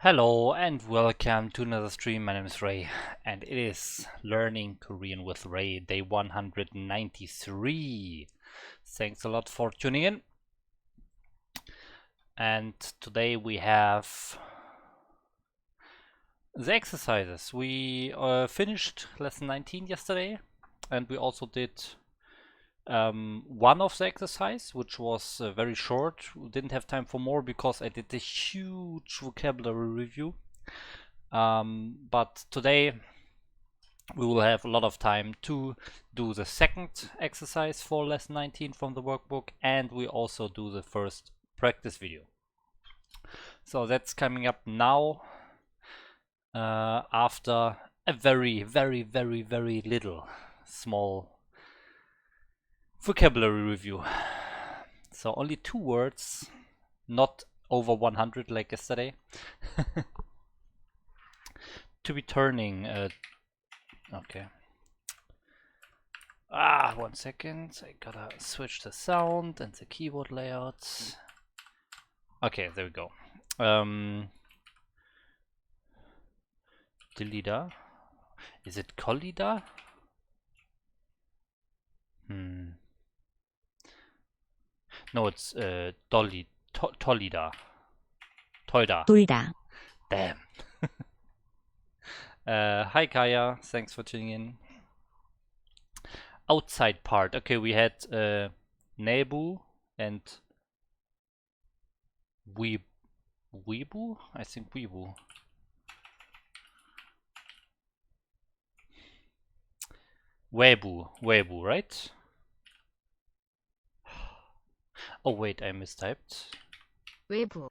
Hello and welcome to another stream. My name is Ray and it is Learning Korean with Ray, day 193. Thanks a lot for tuning in. And today we have the exercises. We finished lesson 19 yesterday and we also did one of the exercise, which was very short. We didn't have time for more because I did a huge vocabulary review. But today we will have a lot of time to do the second exercise for lesson 19 from the workbook, and we also do the first practice video. So that's coming up now after a very little small vocabulary review. So only 2 words, not over 100 like yesterday. To be turning. Okay. 1 second. I gotta switch the sound and the keyboard layout. Okay, there we go. Delida. Is it Collida? No, it's Tolida. Toida. 돌다. Damn. Hi Kaya, thanks for tuning in. Outside part. Okay, we had Nebu and Weebu? I think Weebu. Webu, right? Oh wait, I mistyped. 외부.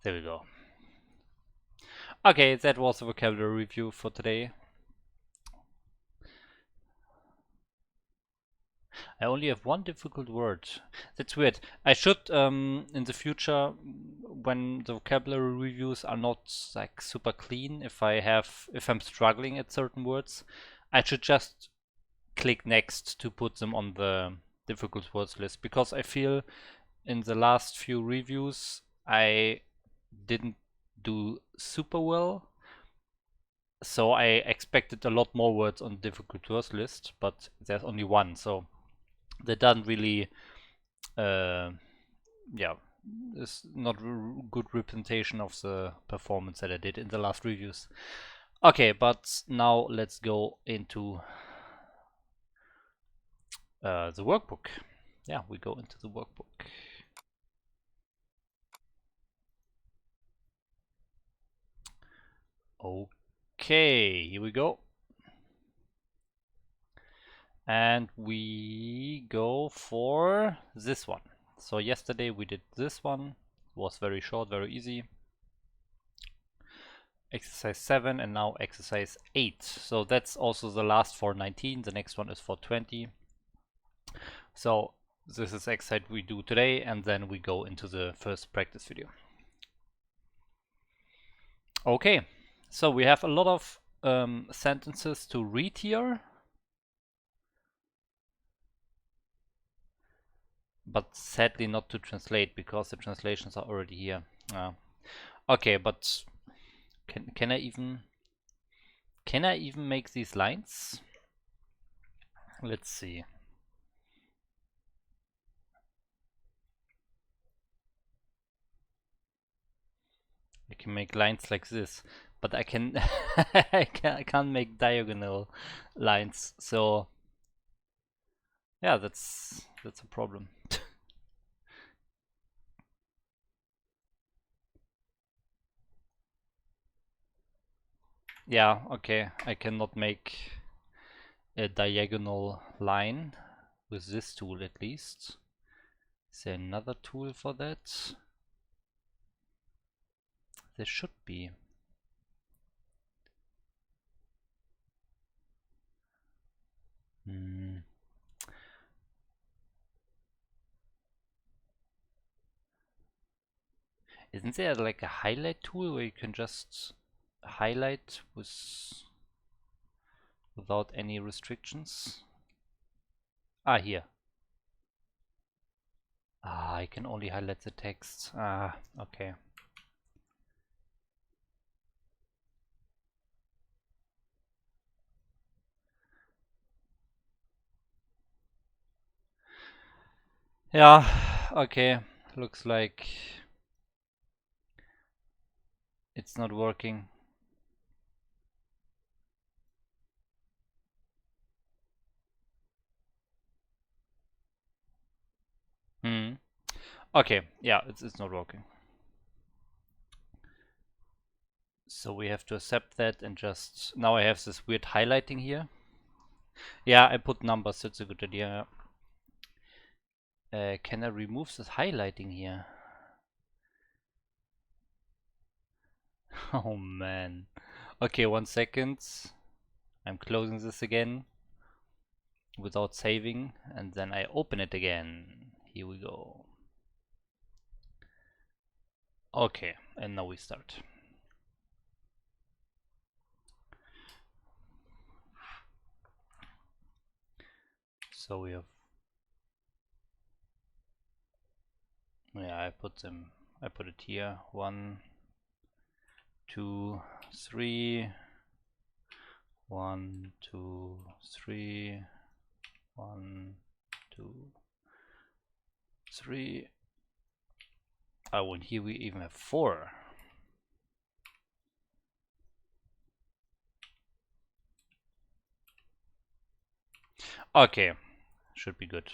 There we go. Okay, that was the vocabulary review for today. I only have one difficult word. That's weird. I should, in the future, when the vocabulary reviews are not like super clean, if I'm struggling at certain words, I should just click next to put them on the difficult words list, because I feel in the last few reviews I didn't do super well. So I expected a lot more words on the difficult words list, but there's only one, so that doesn't really it's not a good representation of the performance that I did in the last reviews. Okay, but now let's go into the workbook. Yeah, we go into the workbook. Okay, here we go. And we go for this one. So yesterday we did this one. It was very short, very easy. Exercise 7 and now exercise 8. So that's also the last for 19. The next one is for 20. So this is exercise we do today, and then we go into the first practice video. Okay, so we have a lot of sentences to read here, but sadly not to translate because the translations are already here. Okay, but can I even make these lines? Let's see. I can make lines like this, but I can I can't make diagonal lines. So yeah, that's a problem. Yeah, okay, I cannot make a diagonal line with this tool at least. Is there another tool for that? There should be. Isn't there like a highlight tool where you can just highlight without any restrictions? Here. I can only highlight the text. Okay. Yeah, okay. Looks like it's not working. Hmm. Okay, yeah, it's not working. So we have to accept that and just now I have this weird highlighting here. Yeah, I put numbers, that's a good idea. Can I remove this highlighting here? Oh man. Okay, 1 second. I'm closing this again without saving and then I open it again. Here we go. Okay, and now we start. So we have, yeah, I put it here. 1, 2, 3. 1, 2, 3. 1, 2, 3. Oh, and here we even have 4. Okay, should be good.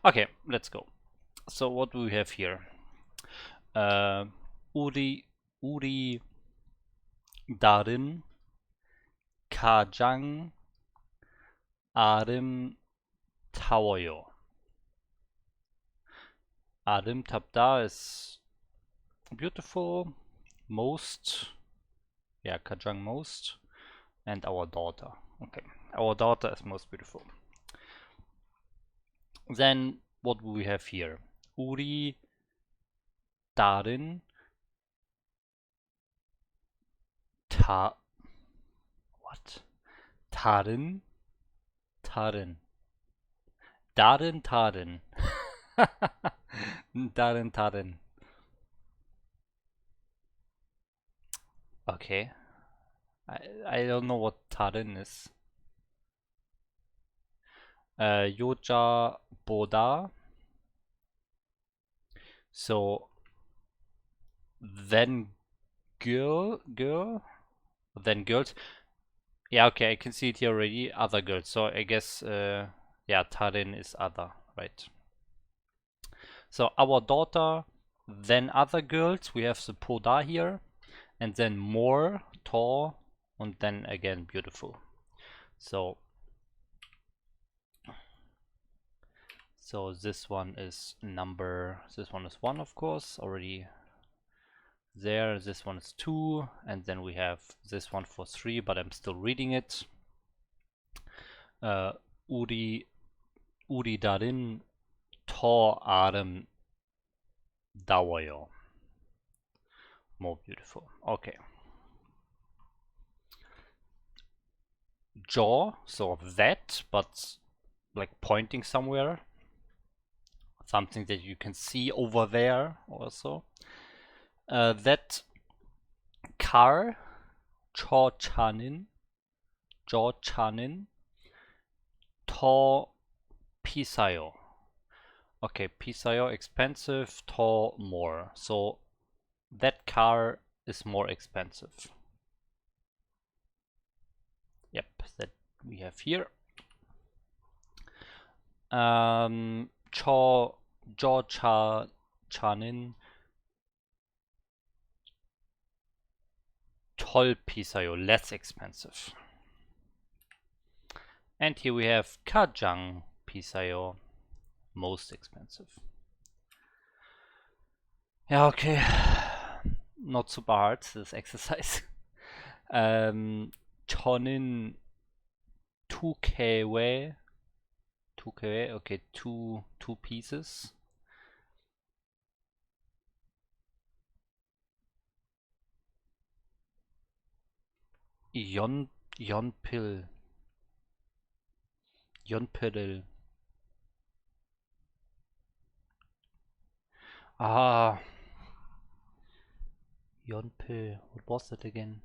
Okay, let's go. So what do we have here? Uh, Uri darin kajang arim tawoyo. Arim tabda is beautiful, most, yeah, kajang most, and our daughter. Okay, our daughter is most beautiful. Then what do we have here? Uri darin ta what? Tarin tarin darin tarin darin tarin. Okay, I don't know what tarin is. Yoja boda. So then girl, then girls. Yeah, okay, I can see it here already. Other girls. So I guess, yeah, Tarin is other, right? So our daughter, then other girls. We have the Poda here, and then more, tall, and then again beautiful. So, so this one is number. This one is 1, of course, already there. This one is 2, and then we have this one for 3, but I'm still reading it. Uh, Uri darin to arem dawayo. More beautiful. Okay. Jaw, so that, but like pointing somewhere. Something that you can see over there also. That car, jaw chanin, to pisayo. Okay, pisayo expensive, to more. So that car is more expensive. Yep, that we have here. Cho chanin toll pisayo, less expensive. And here we have kajang pisayo, most expensive. Yeah, okay. Not super hard, this exercise. Chonin 2kw, okay, two pieces. Yonpil, Yonpil. Ah, Yonpil. What was that again?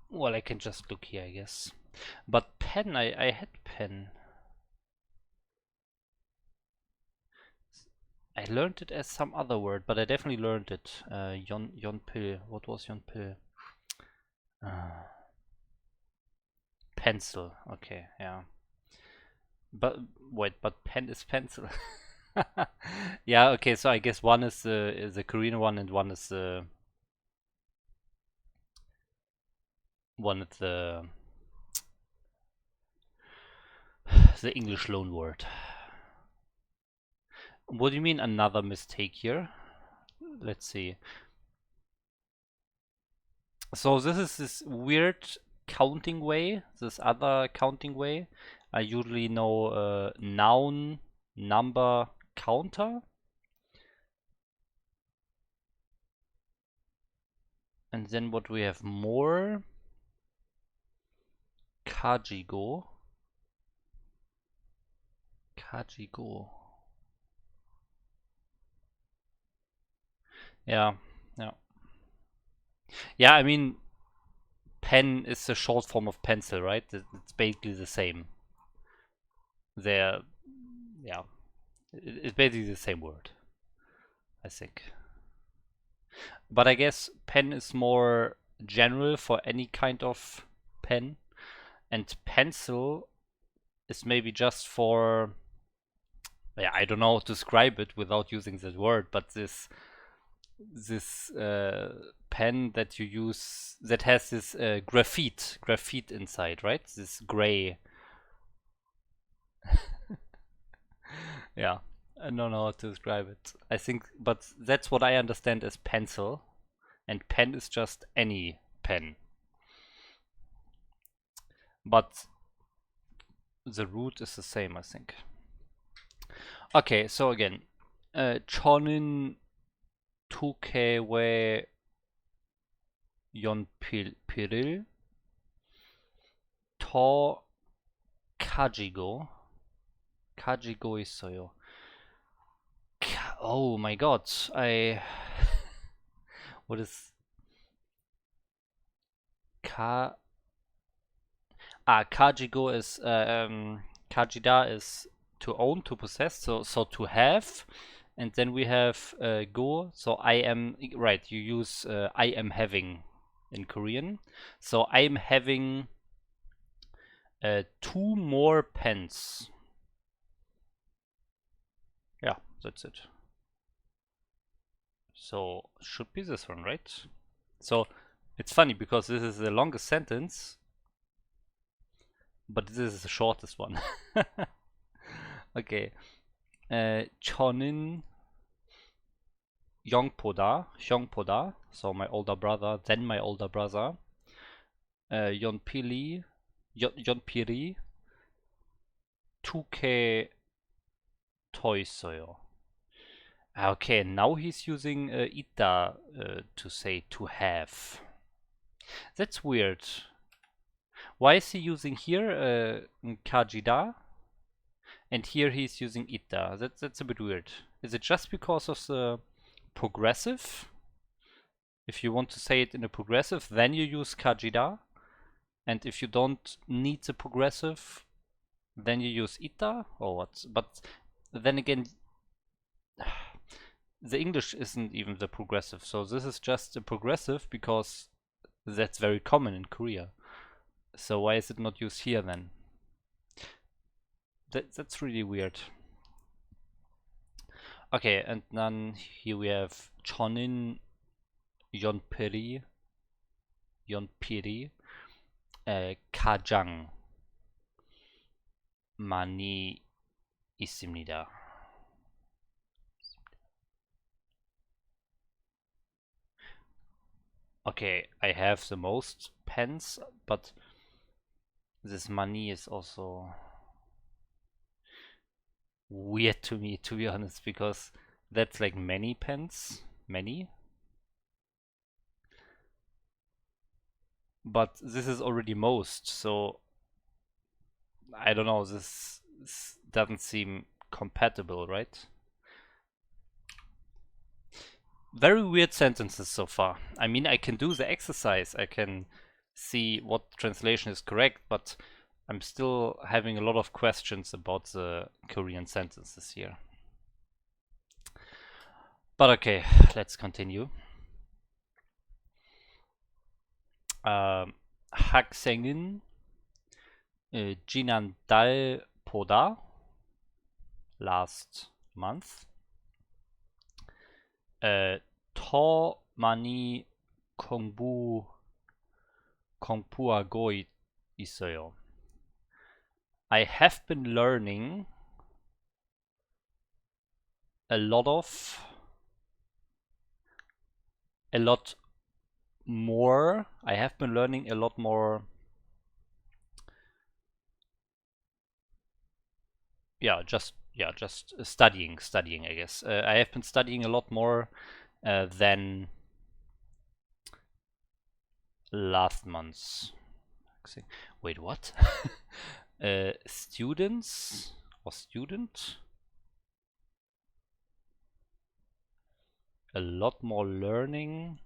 Well, I can just look here, I guess. But pen, I had pen. I learned it as some other word, but I definitely learned it. Yon pill. What was yon pill? Uh, Pencil. Okay, yeah. But wait, but pen is pencil. Yeah, okay, so I guess one is the Korean one and one is the English loan word. What do you mean another mistake here? Let's see. So this is this weird counting way, this other counting way. I usually know noun, number, counter. And then what we have more, kajigo. Kajigo. Yeah, yeah. Yeah, I mean, pen is the short form of pencil, right? It's basically the same. They're, yeah, it's basically the same word, I think. But I guess pen is more general for any kind of pen, and pencil is maybe just for, yeah, I don't know how to describe it without using that word, but this pen that you use that has this graphite inside, right? This gray. Yeah, I don't know how to describe it. I think, but that's what I understand as pencil, and pen is just any pen. But the root is the same, I think. Okay, so again, chonin tuke we yon piril to kajigo. Kajigo isoyo. Oh my god, what is ka? Kajigo is kajida is to own, to possess, so to have, and then we have go. So I am, right. You use I am having in Korean. So I am having two more pens. Yeah, that's it. So should be this one, right? So it's funny because this is the longest sentence, but this is the shortest one. Okay. 저는 형보다, so my older brother, then my older brother, 연필이 두 개 더 있어요. Okay, now he's using ita to say to have. That's weird. Why is he using here kajida, and here he's using ita? That's a bit weird. Is it just because of the progressive? If you want to say it in a progressive, then you use kajida, and if you don't need the progressive, then you use ita or what? But then again, the English isn't even the progressive, so this is just a progressive because that's very common in Korea. So why is it not used here then? That's really weird. Okay, and then here we have 저는 연필이 가장 많이 있습니다. Okay, I have the most pens, but this money is also weird to me, to be honest, because that's like many pens, many. But this is already most, so I don't know, this doesn't seem compatible, right? Very weird sentences so far. I mean, I can do the exercise. I can see what translation is correct, but I'm still having a lot of questions about the Korean sentences here. But okay, let's continue. 학생은 지난달보다 last month 더 많이 공부하고 있어요. I have been learning a lot more. I have been learning a lot more. Just studying, I guess. I have been studying a lot more than last month. Wait, what? Students or student? A lot more learning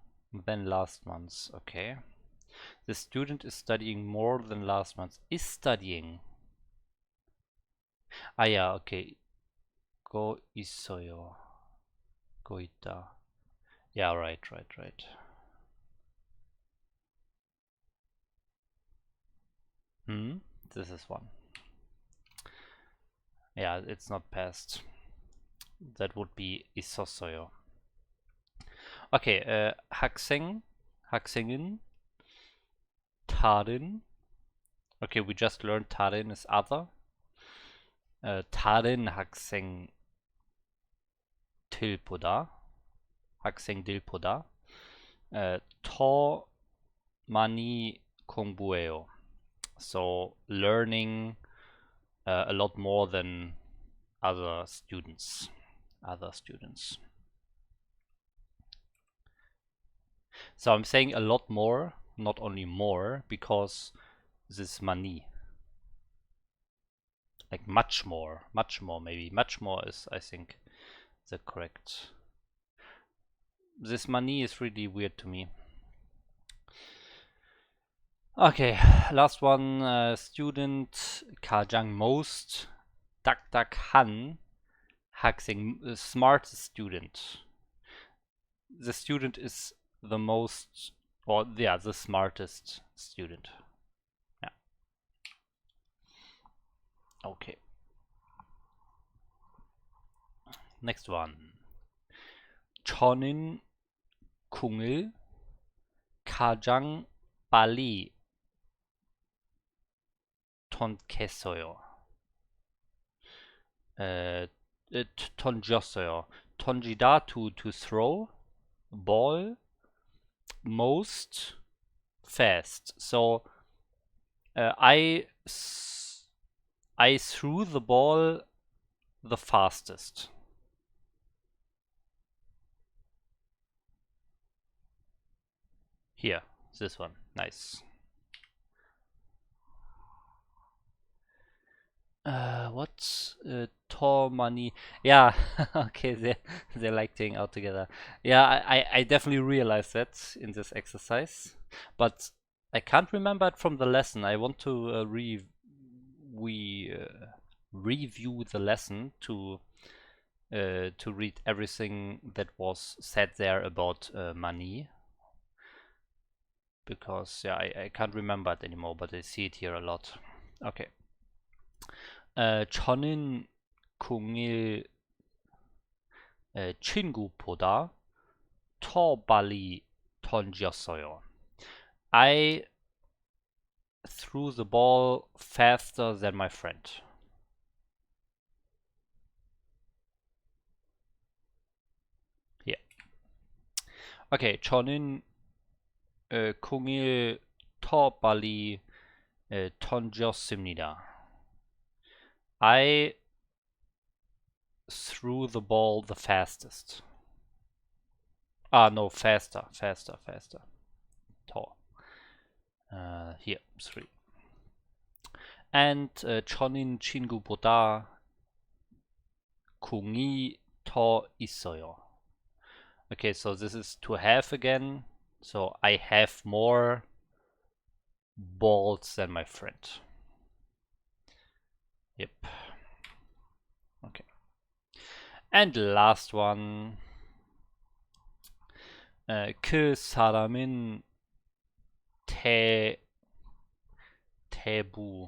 than last month. Okay. The student is studying more than last month. Is studying. Ah, yeah, okay. Go 있어요. Go 있다. Yeah, right. This is one. Yeah, it's not past. That would be 있었어요. Okay, 학생은 다른. Okay, we just learned 다른 is other. 다른 학생들보다 더 많이 공부해요. So learning a lot more than other students. So I'm saying a lot more, not only more, because this money. Like much more, maybe. Much more is, I think, the correct. This money is really weird to me. Okay, last one. Student 가장 most 딱딱한 학생, smartest student. The student is the most, or yeah, the smartest student. Yeah. Okay. Next one. 저는 궁을 가장 빨리 던졌어요. 던졌어요. 던지다 to throw ball most fast. So I threw the ball the fastest. Here, this one, nice. What's Tor money? Yeah, okay, they like staying out together. Yeah, I definitely realized that in this exercise, but I can't remember it from the lesson. I want to review the lesson to read everything that was said there about money, because yeah, I can't remember it anymore, but I see it here a lot. Okay. 저는 공을 친구보다 더 빨리 던졌어요. I threw the ball faster than my friend. Here. Okay, 저는 공을 더 빨리 던졌습니다. I threw the ball the fastest. No, faster. 더. Here, 3. And 저는 친구보다 공이 더 있어요. Okay, so this is to have again. So I have more balls than my friend. Yep. Okay. And the last one. 그 사람은 태부. 태부.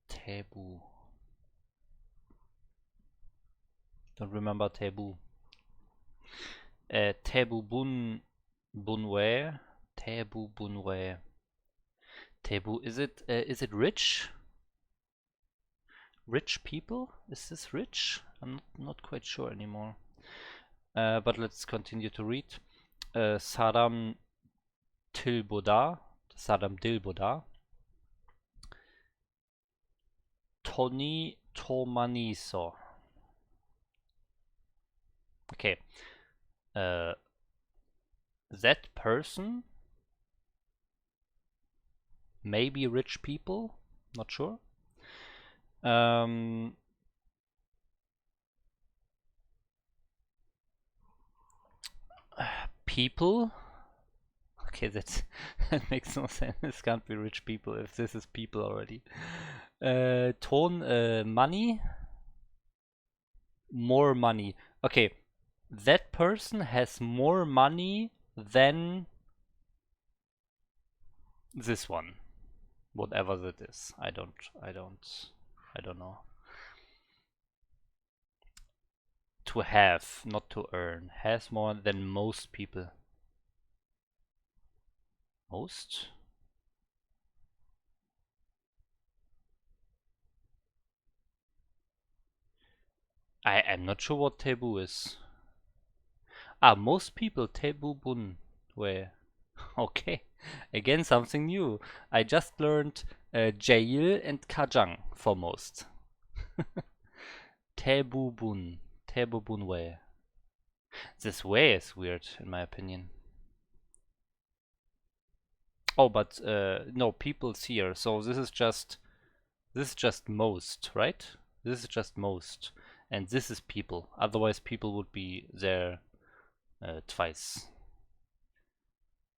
태부. Don't remember 태부. 태부 bunwe. 태부 bunwe. 태부. Is it rich? Rich people? Is this rich? I'm not quite sure anymore. But let's continue to read. 사람 들보다 돈이 더 많이 있어. Okay. That person, maybe rich people, not sure. People. Okay, that makes no sense. This can't be rich people if this is people already. Money. More money. Okay, that person has more money than this one. Whatever that is. I don't know. To have, not to earn. Has more than most people. Most? I am not sure what taboo is. Most people taboo bun. Where? Okay, again something new. I just learned jail and kajang for most. Taboo bun way. This way is weird in my opinion. Oh, but no, people's here. So this is just most, right? This is just most, and this is people. Otherwise, people would be there twice.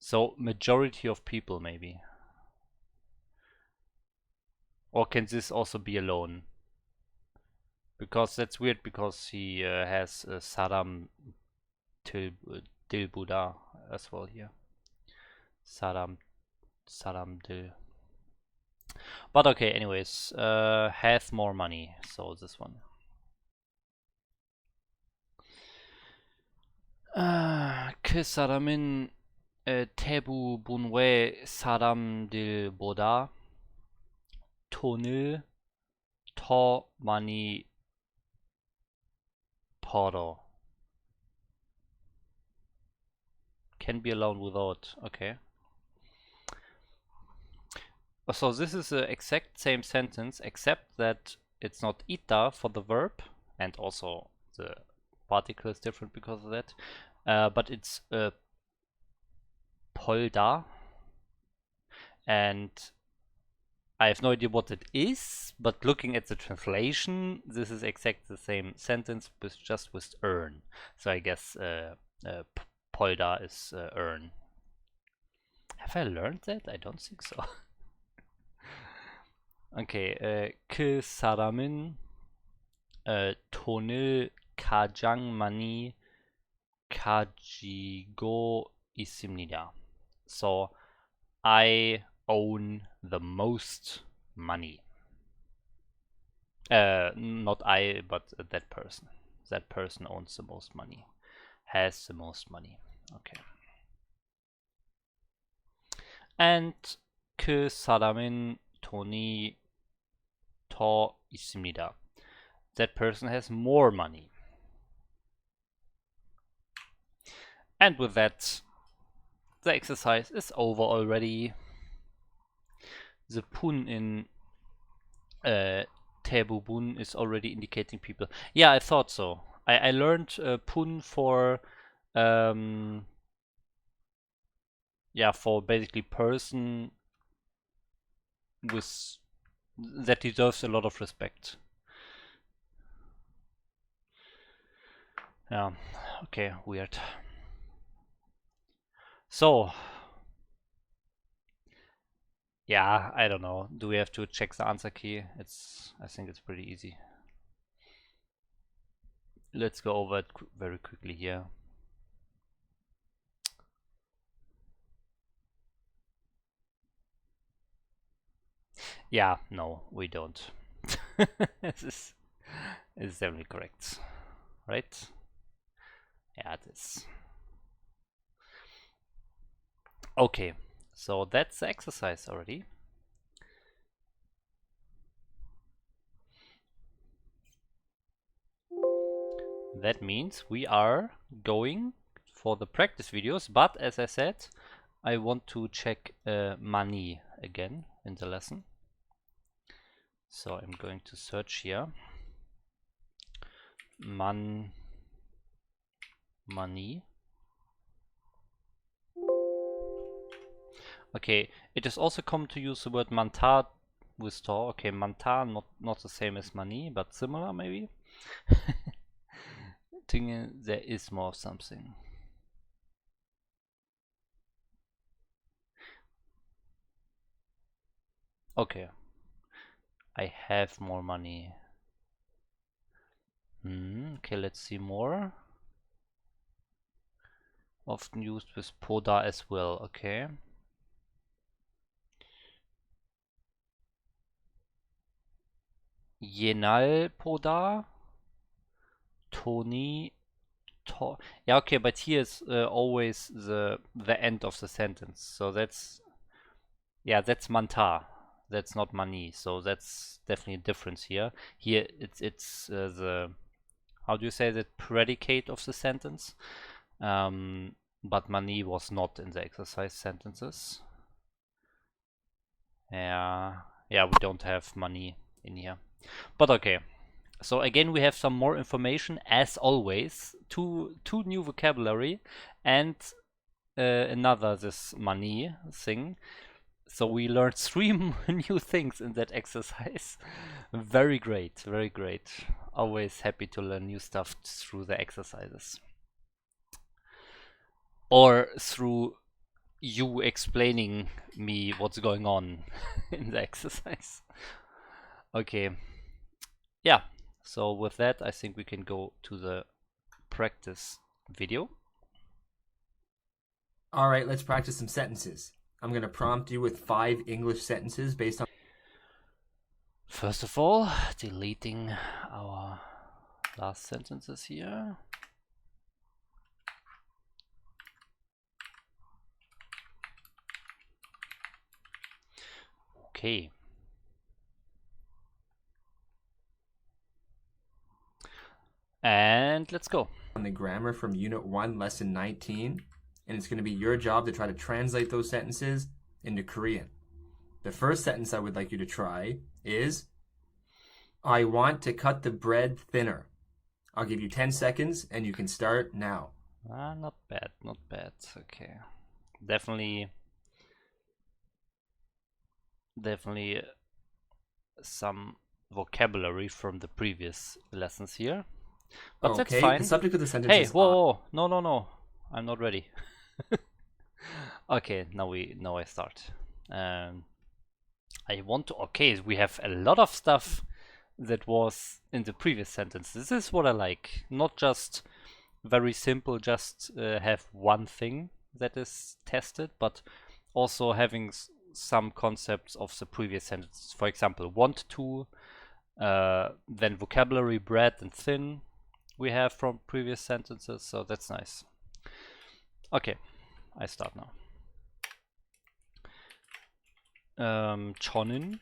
So majority of people maybe. Or can this also be alone? Because that's weird because he has Saddam Dil Buddha as well here. Saddam Dil. But okay, anyways, has more money, so this one. 그 사람은 대부분의 사람들보다 돈을 더 많이 벌어. Can be alone without. Okay. So this is the exact same sentence, except that it's not ita for the verb, and also the particle is different because of that. But it's polda, and I have no idea what it is, but looking at the translation, this is exactly the same sentence, but just with earn. So I guess polda is earn. Have I learned that? I don't think so. Okay, 그 사람은 돈을 가장 많이 가지고 있습니다. So I own the most money. Not I, but that person. That person owns the most money. Has the most money. Okay. And 그 사람은 돈이 더 있습니다. That person has more money. And with that, the exercise is over already. The pun in Tebubun is already indicating people. Yeah, I thought so. I learned pun for for basically person with that deserves a lot of respect. Yeah, okay, weird. So, yeah, I don't know. Do we have to check the answer key? I think it's pretty easy. Let's go over it very quickly here. Yeah, no, we don't. This is definitely correct, right? Yeah, it is. Okay, so that's the exercise already. That means we are going for the practice videos, but as I said, I want to check money again in the lesson. So I'm going to search here. Money. Okay, it is also common to use the word mantar with store. Okay, mantar, not the same as money, but similar maybe. Thinking there is more something. Okay, I have more money. Okay, let's see more. Often used with poda as well. Okay. Yenal poda. Toni. Yeah, okay, but here is always the end of the sentence. So that's mantar. That's not money. So that's definitely a difference here. Here it's the, how do you say, that predicate of the sentence. But money was not in the exercise sentences. Yeah, we don't have money in here. But okay. So again, we have some more information as always. Two new vocabulary and another this money thing. So we learned three new things in that exercise. Very great, very great. Always happy to learn new stuff through the exercises. Or through you explaining me what's going on in the exercise. Okay. Yeah. So with that, I think we can go to the practice video. All right, let's practice some sentences. I'm going to prompt you with 5 English sentences based on... First of all, deleting our last sentences here. Okay. And let's go. On the grammar from Unit 1, Lesson 19, and it's going to be your job to try to translate those sentences into Korean. The first sentence I would like you to try is, I want to cut the bread thinner. I'll give you 10 seconds and you can start now. Not bad, not bad. Okay. Definitely some vocabulary from the previous lessons here. But that's Okay, the fine. subject of the sentence Hey, is whoa. No. I'm not ready. Okay, now I start. I want to, okay, we have a lot of stuff that was in the previous sentence. This is what I like. Not just very simple, just have one thing that is tested, but also having some concepts of the previous sentences. For example, want to, then vocabulary, bread and thin we have from previous sentences, so that's nice. Okay, I start now. 저는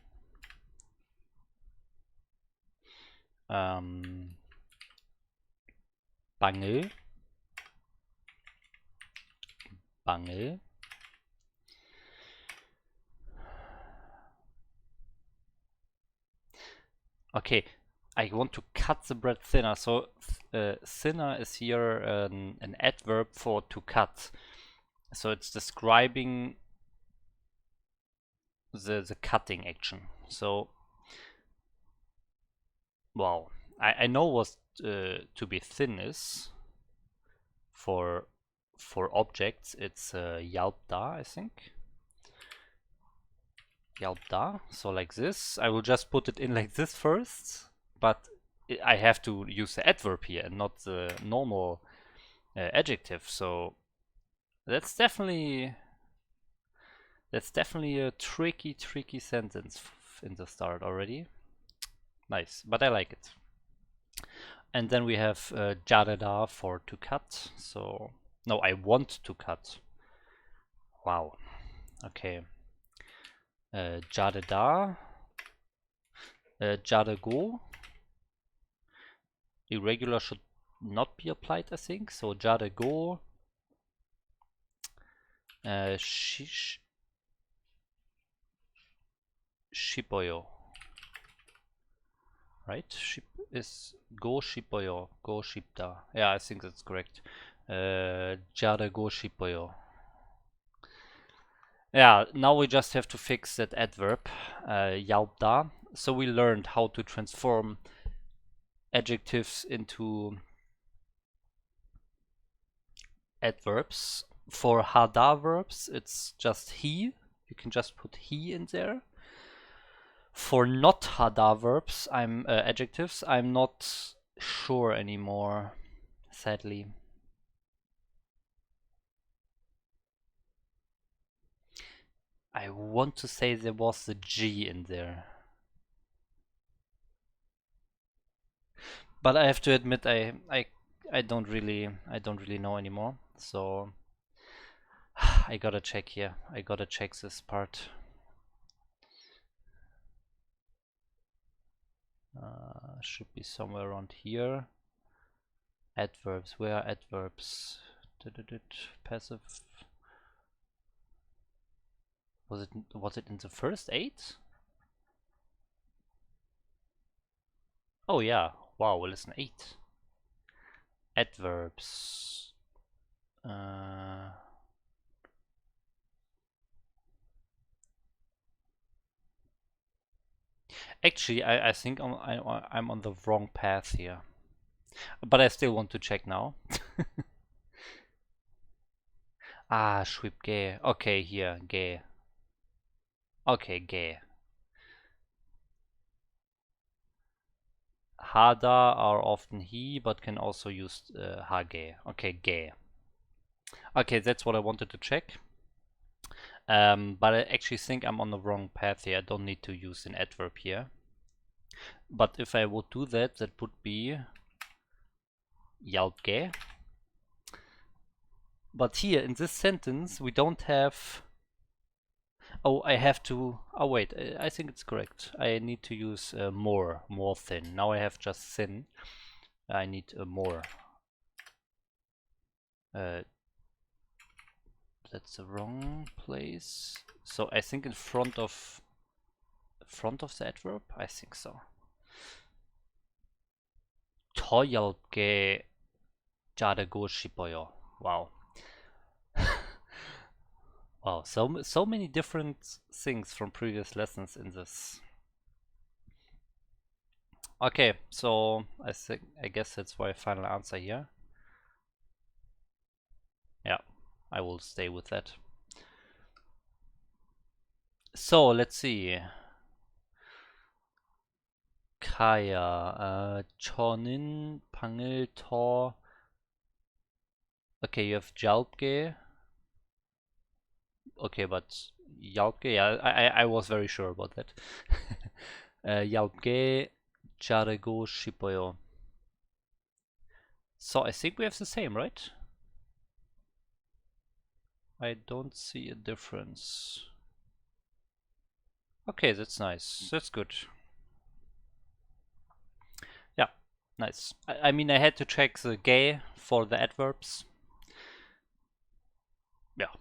빵을 okay, I want to cut the bread thinner. So thinner is here an adverb for to cut. So it's describing the cutting action. So, well, I know what to be thin is. for objects, it's Yalpda, I think. Yalpda. So like this. I will just put it in like this first, but I have to use the adverb here and not the normal adjective. So that's definitely a tricky sentence in the start already. Nice, but I like it. And then we have Jareda for to cut. So no, I want to cut. Wow. Okay. Jareda. Jadego. Irregular should not be applied, I think. So Jadego. Shipoyo. Right? Ship is go shipoyo. Go shipda. Yeah, I think that's correct. Jadego shipoyo. Yeah, now we just have to fix that adverb, Yalpda. So we learned how to transform adjectives into adverbs. For hada verbs, it's just he. You can just put he in there. For not hada verbs, adjectives, I'm not sure anymore, sadly. I want to say there was a G in there. But I have to admit I don't really know anymore. So I gotta check here. I gotta check this part. Should be somewhere around here. Adverbs. Where are adverbs? Passive. Was it in the first 8? Oh yeah. Wow, well, listen, 8. Adverbs. Actually, I think I'm on the wrong path here. But I still want to check now. Ah, Schwibge. Okay, here, ge. Okay, ge. Hada are often he, but can also use hage. Okay, ge. Okay, that's what I wanted to check. But I actually think I'm on the wrong path here. I don't need to use an adverb here. But if I would do that, that would be Yalpge. But here in this sentence, we don't have. Oh, I have to. Oh, wait, I think it's correct. I need to use more thin. Now I have just thin. I need more. That's the wrong place. So I think in front of the adverb. I think so. Toyalke jadego shipoyo. Wow. Wow, so many different things from previous lessons in this. Okay, so I guess that's my final answer here. Yeah, I will stay with that. So let's see. Kaya, Chonin, Pangil, Tor. Okay, you have Jalpge. Okay, but Jalpge, yeah, I was very sure about that. Jalpge, Jarego, Shipoyo. So I think we have the same, right? I don't see a difference. Okay, that's nice. That's good. Yeah, nice. I mean, I had to check the ge for the adverbs. Yeah.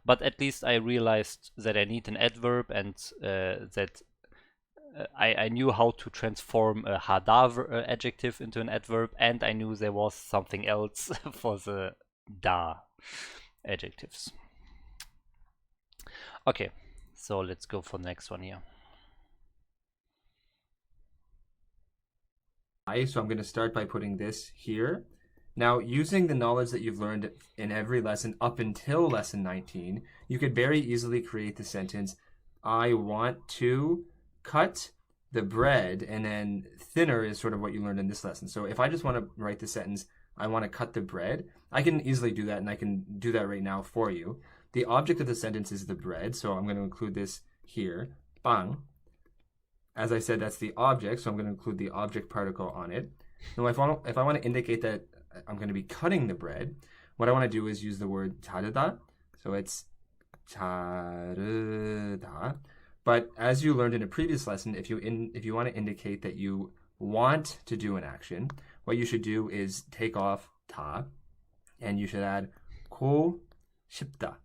But at least I realized that I need an adverb and that I knew how to transform a hada adjective into an adverb, and I knew there was something else for the da adjectives. Okay, so let's go for the next one here. So I'm going to start by putting this here. Now, using the knowledge that you've learned in every lesson up until lesson 19, you could very easily create the sentence, I want to cut the bread, and then thinner is sort of what you learned in this lesson. So if I just want to write the sentence, I want to cut the bread, I can easily do that, and I can do that right now for you. The object of the sentence is the bread, so I'm going to include this here, 빵. As I said, that's the object, so I'm going to include the object particle on it. Now, if I want to indicate that I'm going to be cutting the bread, what I want to do is use the word 자르다. So it's 자르다. But as you learned in a previous lesson, if you want to indicate that you want to do an action, what you should do is take off 다, and you should add 고 싶다.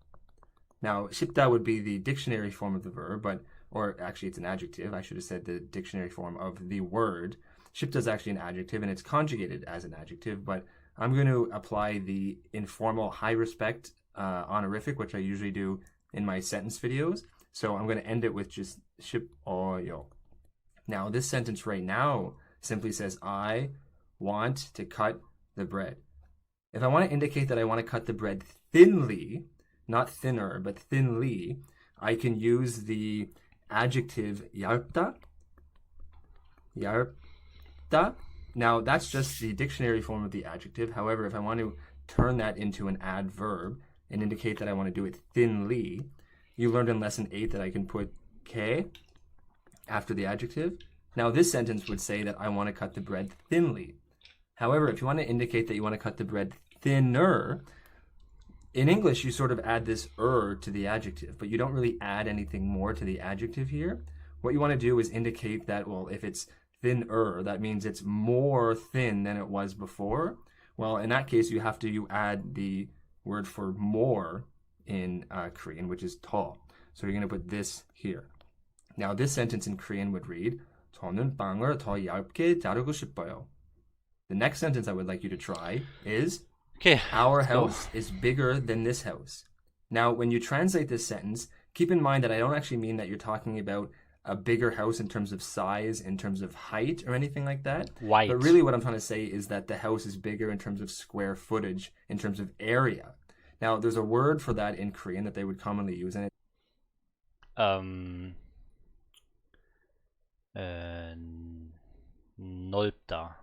Now, 싶다 would be the dictionary form of the verb, or actually it's an adjective. I should have said the dictionary form of the word. 싶다 is actually an adjective, and it's conjugated as an adjective, but I'm going to apply the informal high respect honorific, which I usually do in my sentence videos. So I'm going to end it with just 싶어요. Now, this sentence right now simply says, I want to cut the bread. If I want to indicate that I want to cut the bread thinly, not thinner, but thinly, I can use the adjective 얇다. 얇다. Now, that's just the dictionary form of the adjective. However, if I want to turn that into an adverb and indicate that I want to do it thinly, you learned in lesson 8 that I can put K after the adjective. Now, this sentence would say that I want to cut the bread thinly. However, if you want to indicate that you want to cut the bread thinner, in English, you sort of add this to the adjective, but you don't really add anything more to the adjective here. What you want to do is indicate that, well, if it's thinner, that means it's more thin than it was before. Well, in that case, you have to add the word for more in Korean, which is 더. So you're going to put this here. Now, this sentence in Korean would read, 저는 빵을 더 얇게 자르고 싶어요. The next sentence I would like you to try is, Okay, our house is bigger than this house. Now, when you translate this sentence, keep in mind that I don't actually mean that you're talking about a bigger house in terms of size, in terms of height, or anything like that. White. But really what I'm trying to say is that the house is bigger in terms of square footage, in terms of area. Now, there's a word for that in Korean that they would commonly use, and 넓다.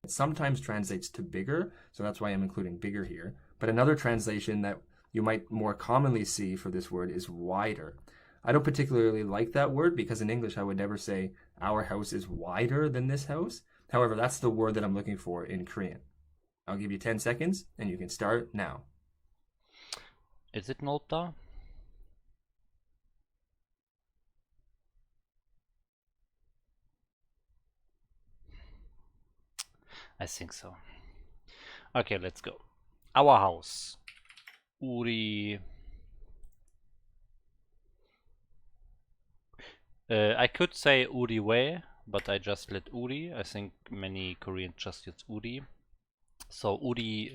it sometimes translates to bigger, so that's why I'm including bigger here. But another translation that you might more commonly see for this word is wider. I don't particularly like that word because in English I would never say our house is wider than this house. However, that's the word that I'm looking for in Korean. I'll give you 10 seconds and you can start now. Is it 넓다? I think so. Okay, let's go. Our house. 우리. I could say 우리왜, but I just let 우리. I think many Koreans just use 우리. So 우리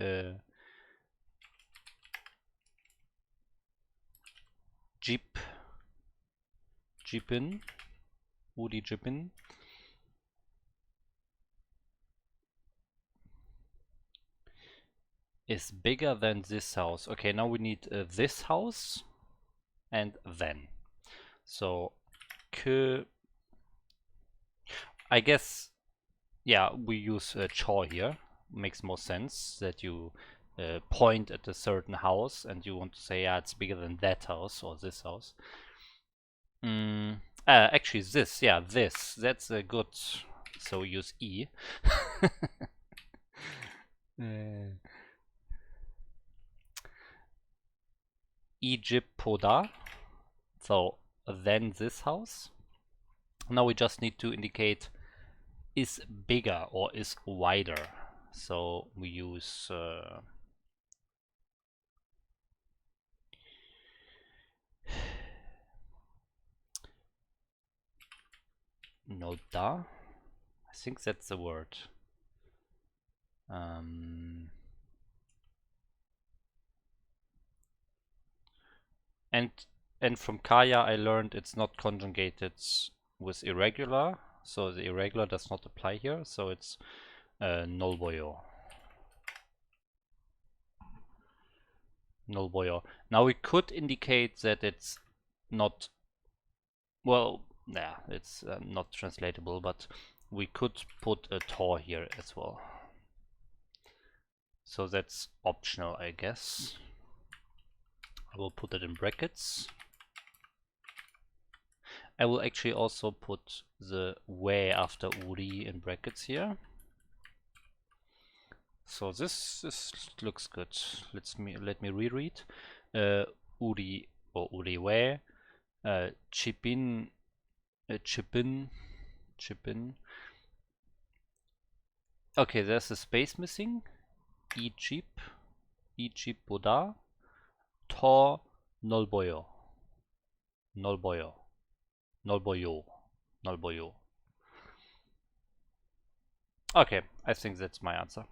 집은 우리 집은 is bigger than this house. Okay, now we need this house and then. So I guess, yeah, we use 쳐 here. Makes more sense that you point at a certain house and you want to say, yeah, it's bigger than that house or this house. Actually, this, yeah, this. That's a good. So use E. Egypt보다. So then this house. Now we just need to indicate is bigger or is wider. So we use 넓다. I think that's the word. And from Kaya I learned it's not conjugated with irregular, so the irregular does not apply here, so it's 넓어요. 넓어요. Now we could indicate that it's not, well, yeah, it's not translatable, but we could put a tor here as well. So that's optional, I guess. I will put it in brackets. I will actually also put the way after Uri in brackets here. So this looks good. Let me reread. Uri or Uri way. Chipin. Chipin. Okay, there's a space missing. Egyp보다 더 넓어요. 넓어요. Okay, I think that's my answer.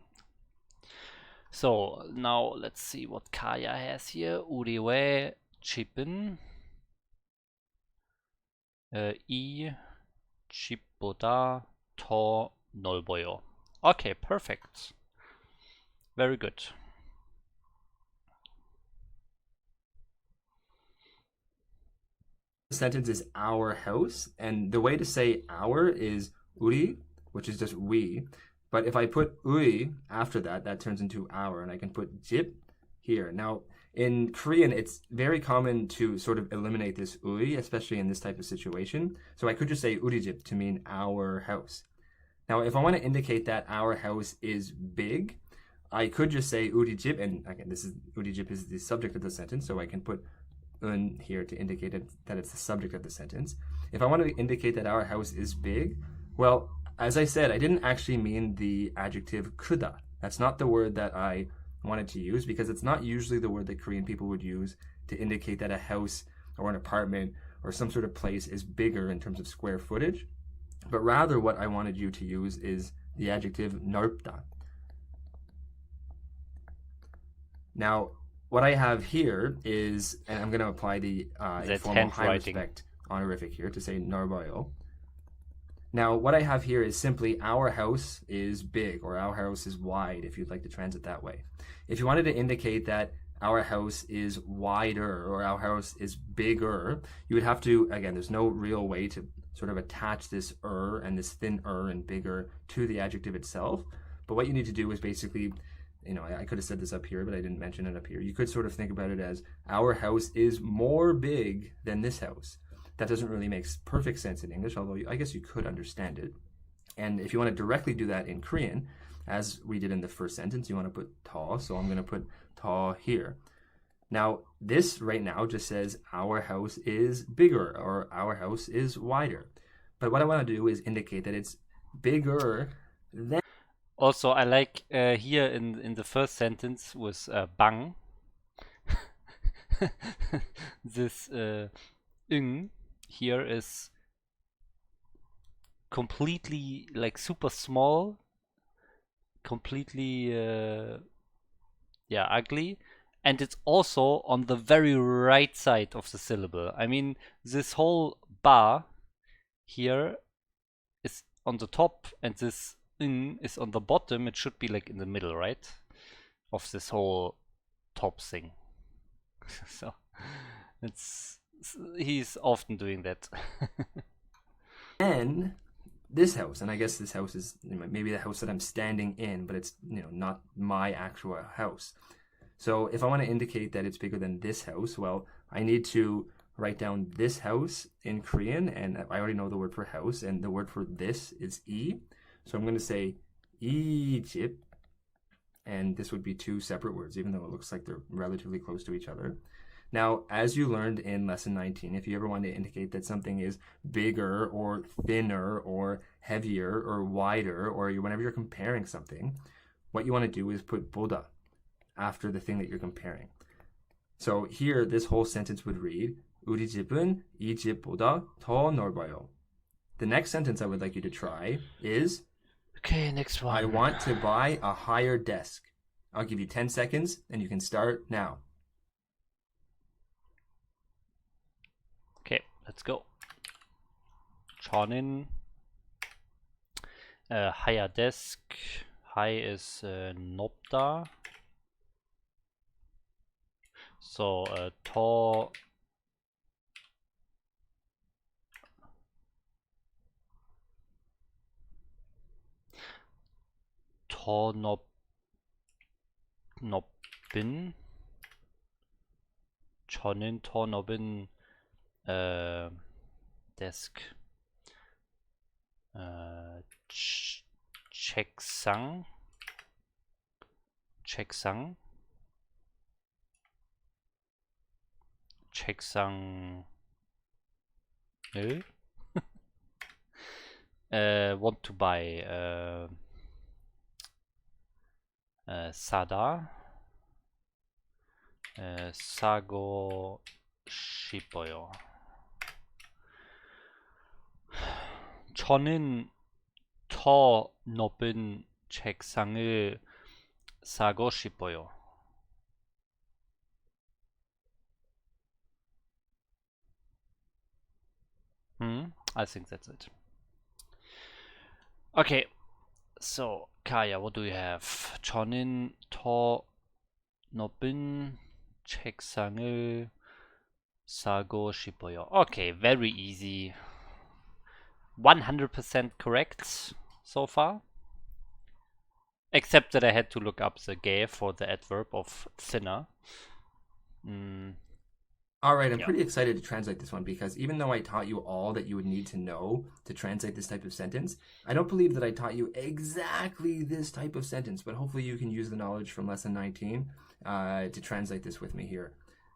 So now let's see what Kaya has here. 우리의 집은 이 집보다 더 넓어요. Okay, perfect. Very good. The sentence is our house, and the way to say our is 우리, which is just we. But if I put 우리 after that, that turns into our, and I can put 집 here. Now, in Korean, it's very common to sort of eliminate this 우리, especially in this type of situation. So I could just say 우리 집 to mean our house. Now, if I want to indicate that our house is big, I could just say 우리 집, and again, this is 우리 집 is the subject of the sentence, so I can put un here to indicate that it's the subject of the sentence. If I want to indicate that our house is big, well, as I said, I didn't actually mean the adjective 크다. That's not the word that I wanted to use because it's not usually the word that Korean people would use to indicate that a house or an apartment or some sort of place is bigger in terms of square footage. But rather what I wanted you to use is the adjective 넓다. Now, what I have here is, and I'm going to apply the informal high respect honorific here to say 넓어요. Now, what I have here is simply our house is big or our house is wide, if you'd like to translate that way. If you wanted to indicate that our house is wider or our house is bigger, you would have to, again, there's no real way to sort of attach this and this thin and bigger to the adjective itself. But what you need to do is basically, you know, I could have said this up here, but I didn't mention it up here. You could sort of think about it as our house is more big than this house. That doesn't really make perfect sense in English, although I guess you could understand it. And if you want to directly do that in Korean, as we did in the first sentence, you want to put 더, so I'm going to put 더 here. Now, this right now just says our house is bigger or our house is wider. But what I want to do is indicate that it's bigger than. Also, I like here in the first sentence with bang. This ing here is completely like super small, completely ugly, and it's also on the very right side of the syllable. I mean, this whole ba here is on the top and this ing is on the bottom. It should be like in the middle, right, of this whole top thing. So he's often doing that. And this house, and I guess this house is maybe the house that I'm standing in, but it's not my actual house. So if I want to indicate that it's bigger than this house, well, I need to write down this house in Korean, and I already know the word for house, and the word for this is 이. So I'm going to say 이 집, and this would be two separate words, even though it looks like they're relatively close to each other. Now, as you learned in lesson 19, if you ever want to indicate that something is bigger or thinner or heavier or wider, or whenever you're comparing something, what you want to do is put 보다 after the thing that you're comparing. So here, this whole sentence would read, 우리 집은 이 집보다 더 넓어요. The next sentence I would like you to try is, okay, next one. I want to buy a higher desk. I'll give you 10 seconds, and you can start now. Okay, let's go. 저는 higher desk. High is 높다. So to to nobin chonin to nobin desk checksang checksang checksang want to buy sada 사고 싶어요. 저는 더 높은 책상을 사고 싶어요. I think that's it. Okay, so Kaya, what do you have? 저는 더 높은 책상을 사고 싶어요. Okay, very easy. 100% correct so far. Except that I had to look up the ge for the adverb of thinner. All right, I'm Yeah. pretty excited to translate this one because even though I taught you all that you would need to know to translate this type of sentence, I don't believe that I taught you exactly this type of sentence, but hopefully you can use the knowledge from lesson 19 to translate this with me here.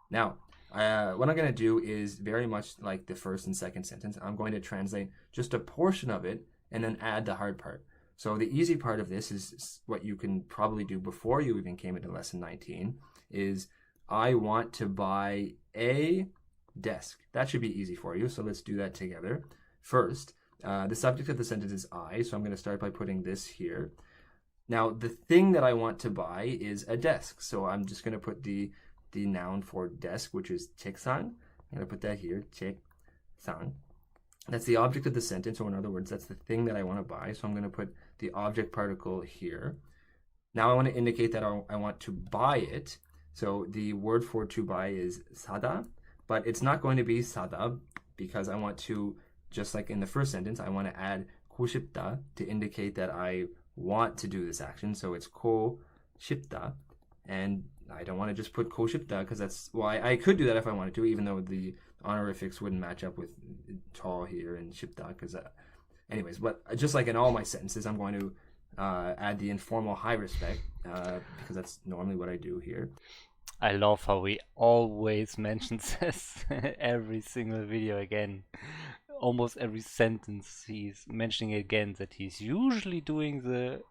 Now, what I'm going to do is very much like the first and second sentence. I'm going to translate just a portion of it and then add the hard part. So the easy part of this is what you can probably do before you even came into lesson 19 is I want to buy a desk. That should be easy for you. So let's do that together. First, the subject of the sentence is I, so I'm going to start by putting this here. Now, the thing that I want to buy is a desk. So I'm just going to put the noun for desk, which is 책상. I'm going to put that here, 책상. That's the object of the sentence, or in other words, that's the thing that I want to buy. So I'm going to put the object particle here. Now I want to indicate that I want to buy it. So the word for to buy is 사다, but it's not going to be 사다 because I want to, just like in the first sentence, I want to add 고 싶다 to indicate that I want to do this action. So it's 고 싶다, and I don't want to just put 고 싶다 because that's why I could do that if I wanted to, even though the honorifics wouldn't match up with 터 here and 싶다. Because, anyways, but just like in all my sentences, I'm going to add the informal high respect because that's normally what I do here. I love how we always mention this every single video again. Almost every sentence he's mentioning again that he's usually doing the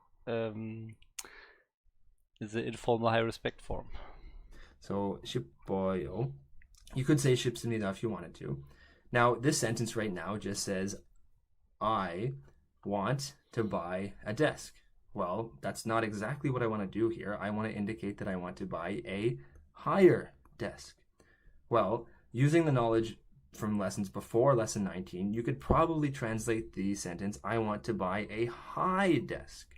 informal high respect form. So 싶어요. You could say 싶습니다 if you wanted to. Now this sentence right now just says I want to buy a desk. Well, that's not exactly what I want to do here. I want to indicate that I want to buy a higher desk. Well, using the knowledge from lessons before lesson 19, you could probably translate the sentence, I want to buy a high desk.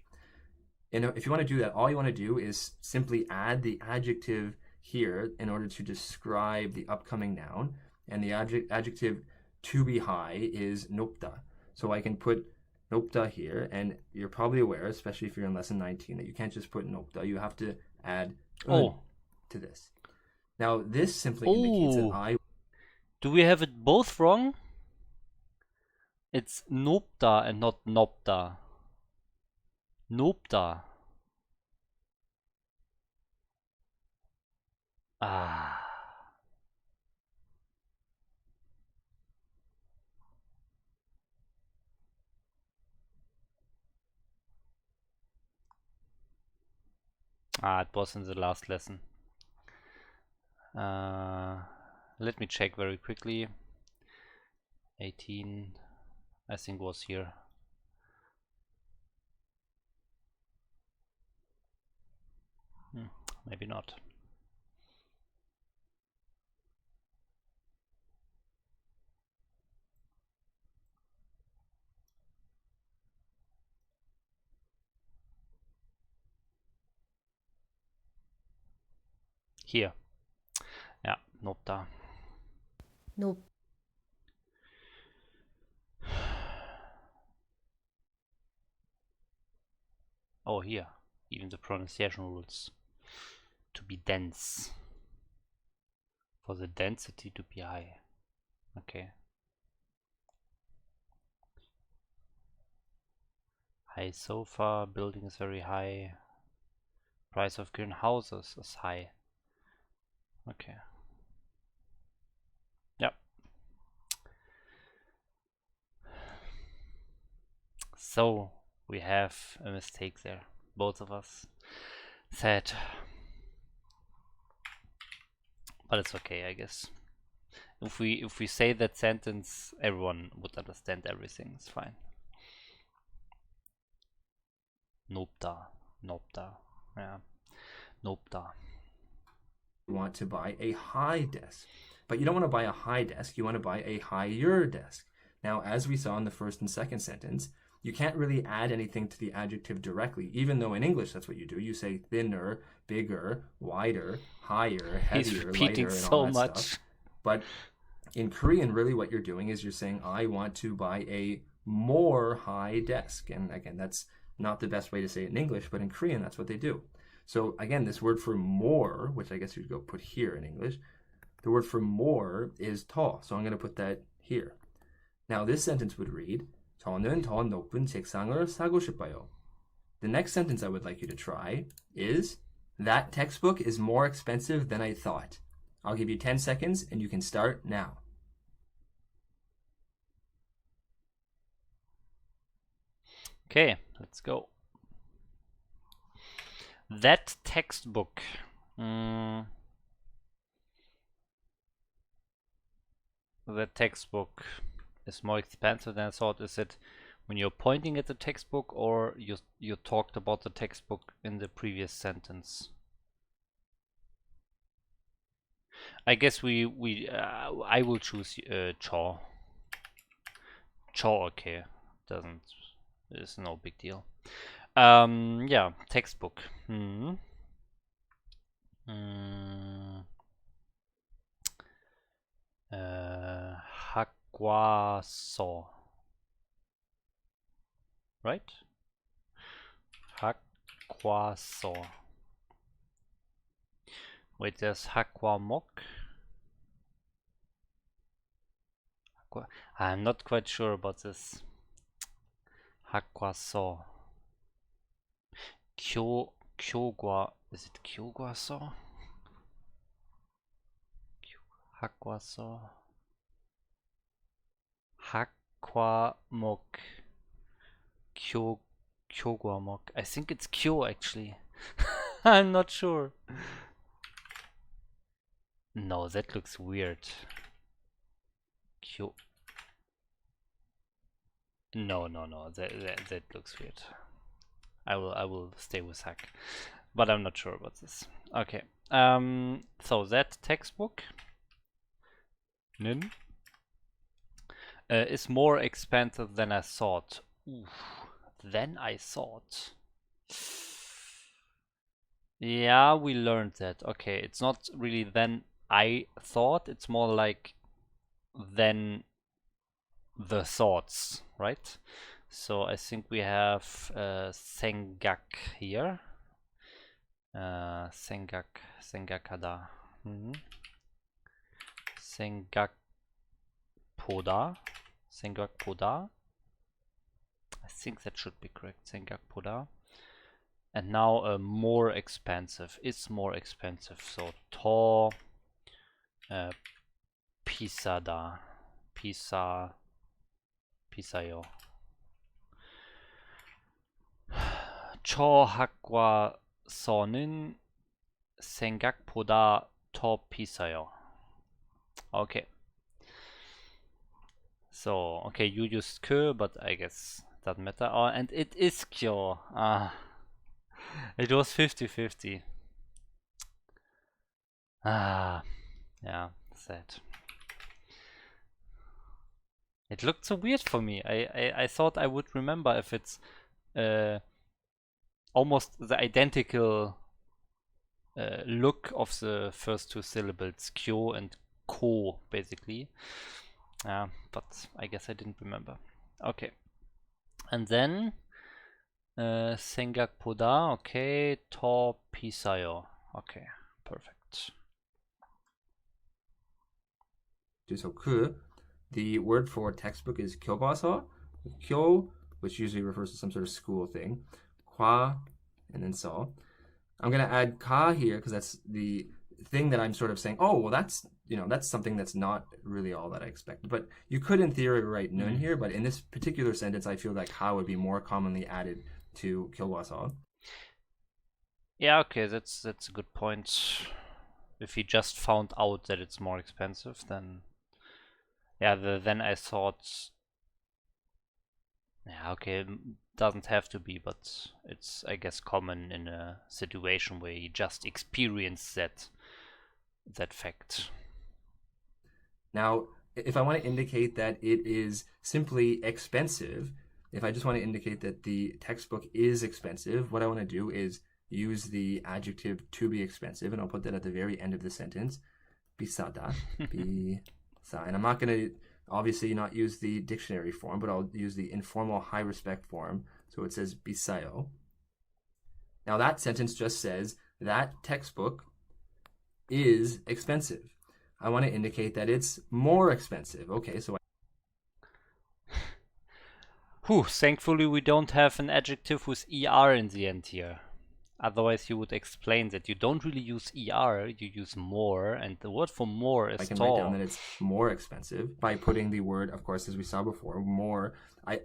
And if you want to do that, all you want to do is simply add the adjective here in order to describe the upcoming noun. And the adjective to be high is 높다. So I can put 높다 here, and you're probably aware, especially if you're in lesson 19, that you can't just put 높다. You have to add to this. Now, this simply indicates that I... Do we have it both wrong? It's 높다 and not 높다. 높다. Ah. It was in the last lesson. Let me check very quickly. 18, I think, was here. Maybe not. Here. Ja, 높다. 높, Oh, here. Even the pronunciation rules. To be dense. For the density to be high. Okay. High sofa, building is very high. Price of green houses is high. Okay. Yep. So we have a mistake there. Both of us. Sad. But it's okay, I guess. If we say that sentence, everyone would understand everything. It's fine. Nopta. Nopta. Yeah. Nopta. You want to buy a high desk. But you don't want to buy a high desk, you want to buy a higher desk. Now, as we saw in the first and second sentence, you can't really add anything to the adjective directly, even though in English that's what you do. You say thinner, bigger, wider, higher, He's heavier, repeating lighter, and so all that much. stuff. But in Korean, really what you're doing is you're saying, I want to buy a more high desk. And again, that's not the best way to say it in English, but in Korean, that's what they do. So again, this word for more, which I guess you'd go put here in English, the word for more is 더. So I'm going to put that here. Now this sentence would read, 저는 더 높은 책상을 사고 싶어요. The next sentence I would like you to try is, that textbook is more expensive than I thought. I'll give you 10 seconds and you can start now. Okay, let's go. That textbook. The textbook is more expensive than I thought. Is it when you're pointing at the textbook, or you talked about the textbook in the previous sentence? I guess I will choose Chaw. Chaw, okay. It's no big deal. Yeah, textbook. 학과서. Right? 학과서. Wait, there's 학과목. I'm not quite sure about this. 학과서. 교과. Is it 교과서? 학과서. 학과목. 교과목. I think it's Q actually. I'm not sure. No, that looks weird. Q. No. That looks weird. I will stay with hack, but I'm not sure about this. Okay. So that textbook is more expensive than I thought. Oof, than I thought. Yeah, we learned that. Okay, it's not really than I thought. It's more like than the thoughts, right? So I think we have Sengak here. Sengakada. Sengakpoda. Sengakpoda. I think that should be correct. Sengakpoda. And now more expensive. It's more expensive. So 더 비싸다. 비싸요. 저 학과서는 생각보다 더 비싸요. Okay. So, okay, you used 그, but I guess doesn't matter. Oh, and it is 교. It was 50-50. Yeah, sad. It looked so weird for me. I thought I would remember if it's almost the identical look of the first two syllables, kyo and ko, basically. But I guess I didn't remember. Okay. And then Sengak Poda, okay, To Pisayo. Okay, perfect. So ku, the word for textbook is kyobaso. Kyo, which usually refers to some sort of school thing. Kwa, and then so. I'm gonna add ka here because that's the thing that I'm sort of saying. Oh, well, that's that's something that's not really all that I expected. But you could, in theory, write nun here. But in this particular sentence, I feel like ka would be more commonly added to kyobaso. Yeah, okay, that's a good point. If he just found out that it's more expensive, then yeah, then I thought, yeah, okay, doesn't have to be, but it's, I guess, common in a situation where you just experience that fact. Now, if I want to indicate that it is simply expensive, if I just want to indicate that the textbook is expensive, what I want to do is use the adjective to be expensive, and I'll put that at the very end of the sentence. Bisada. Bisa. And I'm not going to obviously not use the dictionary form, but I'll use the informal high respect form. So it says bisayo. Now that sentence just says that textbook is expensive. I want to indicate that it's more expensive. Okay, so Whew, thankfully we don't have an adjective with er in the end here. Otherwise you would explain that you don't really use er, you use more, and the word for more is I can to. write down that it's more expensive by putting the word, of course, as we saw before, more.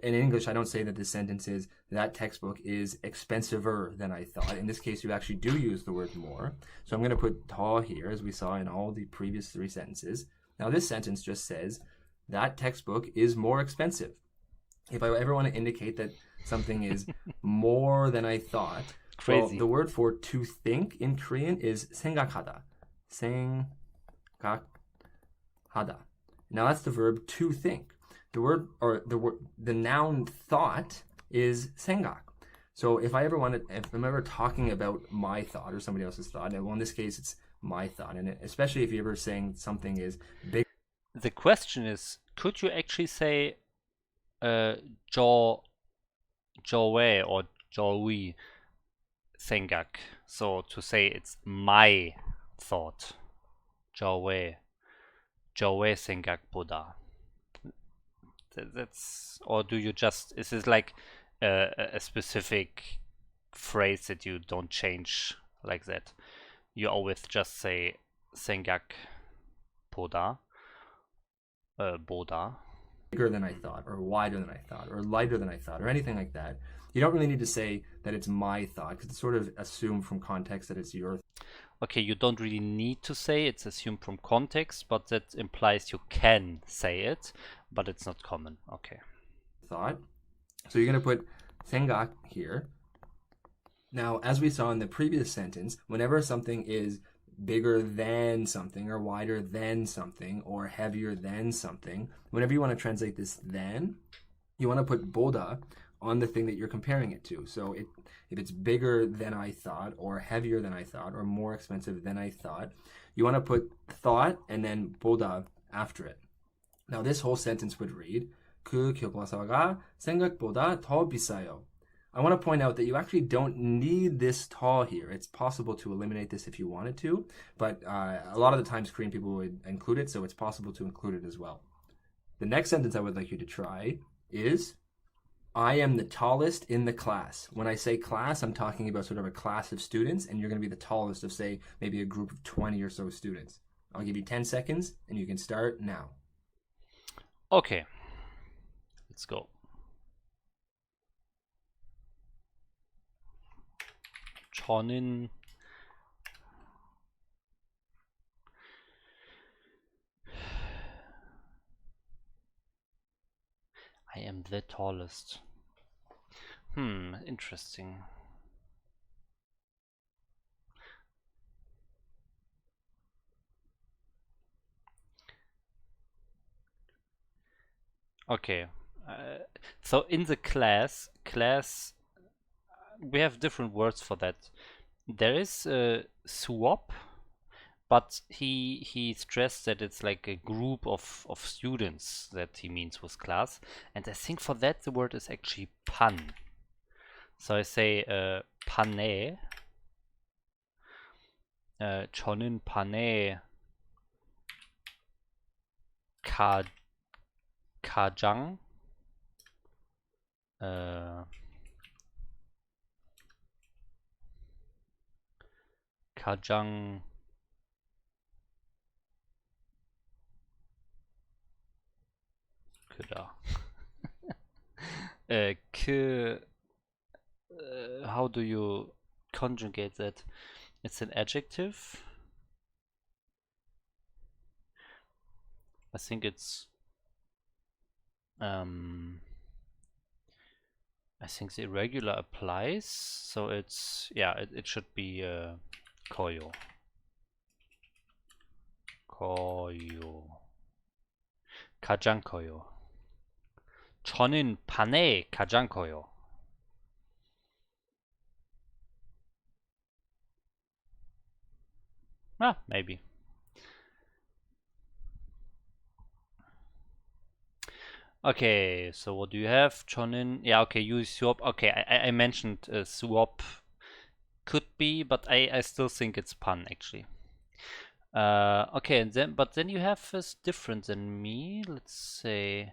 In English, I don't say that this sentence is that textbook is expensiver than I thought. In this case, you actually do use the word more. So I'm going to put ta here, as we saw in all the previous three sentences. Now this sentence just says that textbook is more expensive. If I ever want to indicate that something is more than I thought, Crazy. well, the word for to think in Korean is 생각하다. 생각하다. Now that's the verb to think. The noun thought is 생각. So if I'm ever talking about my thought or somebody else's thought, well, in this case it's my thought, and especially if you're ever saying something is big. The question is, could you actually say Joe or Joey 생각? So to say it's my thought. Joey 생각보다. That's, or do you just, is this like a specific phrase that you don't change like that? You always just say 생각보다, 보다. Bigger than I thought, or wider than I thought, or lighter than I thought, or anything like that. You don't really need to say that it's my thought, because it's sort of assumed from context that it's your Okay, you don't really need to say it's assumed from context, but that implies you can say it, but it's not common. Okay. thought. So you're going to put 생각 here. Now, as we saw in the previous sentence, whenever something is bigger than something, or wider than something, or heavier than something, whenever you want to translate this than, you want to put boda on the thing that you're comparing it to. So if it's bigger than I thought, or heavier than I thought, or more expensive than I thought, you want to put thought and then boda after it. Now this whole sentence would read, 그 교과서가 생각보다 더 비싸요. I want to point out that you actually don't need this ta here. It's possible to eliminate this if you wanted to, but a lot of the times Korean people would include it, so it's possible to include it as well. The next sentence I would like you to try is, I am the tallest in the class. When I say class, I'm talking about sort of a class of students, and you're going to be the tallest of, say, maybe a group of 20 or so students. I'll give you 10 seconds, and you can start now. Okay. Let's go. 저는 I am the tallest. Interesting. Okay. So in the class, we have different words for that. there is a swap, but he stressed that it's like a group of students that he means with class, and I think for that the word is actually pan. So I say pane, 저는 판에 가 가장 가장 크다. 그 how do you conjugate that? It's an adjective. I think it's I think the irregular applies, so it's it should be koyo. 가장 커요. 저는 반에 가장 커요. Maybe. Okay, so what do you have? 저는, yeah, okay, use swap. Okay, I mentioned swap could be, but I still think it's pun actually. Okay, and then you have this different than me. Let's say.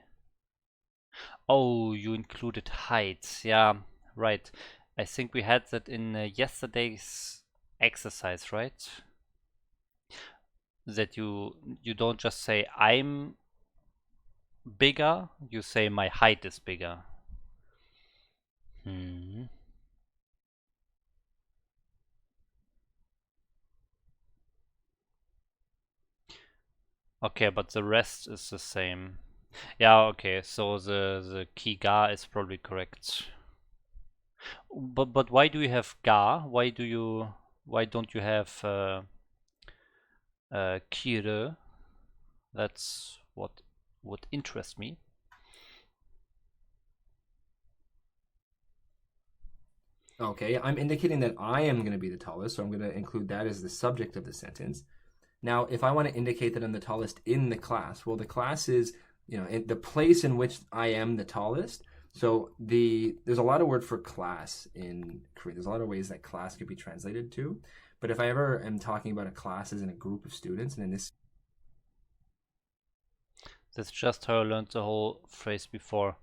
Oh, you included height. Yeah, right. I think we had that in yesterday's exercise, right? That you don't just say I'm bigger, you say my height is bigger. Okay, but the rest is the same. Yeah, okay, so the key ga is probably correct. But why do you have ga? Why don't you have kire? That's what would interest me. Okay, I'm indicating that I am going to be the tallest, so I'm going to include that as the subject of the sentence. Now, if I want to indicate that I'm the tallest in the class, well, the class is, the place in which I am the tallest. So there's a lot of word for class in Korean. There's a lot of ways that class could be translated to. But if I ever am talking about a class as in a group of students, and in this, that's just how I learned the whole phrase before.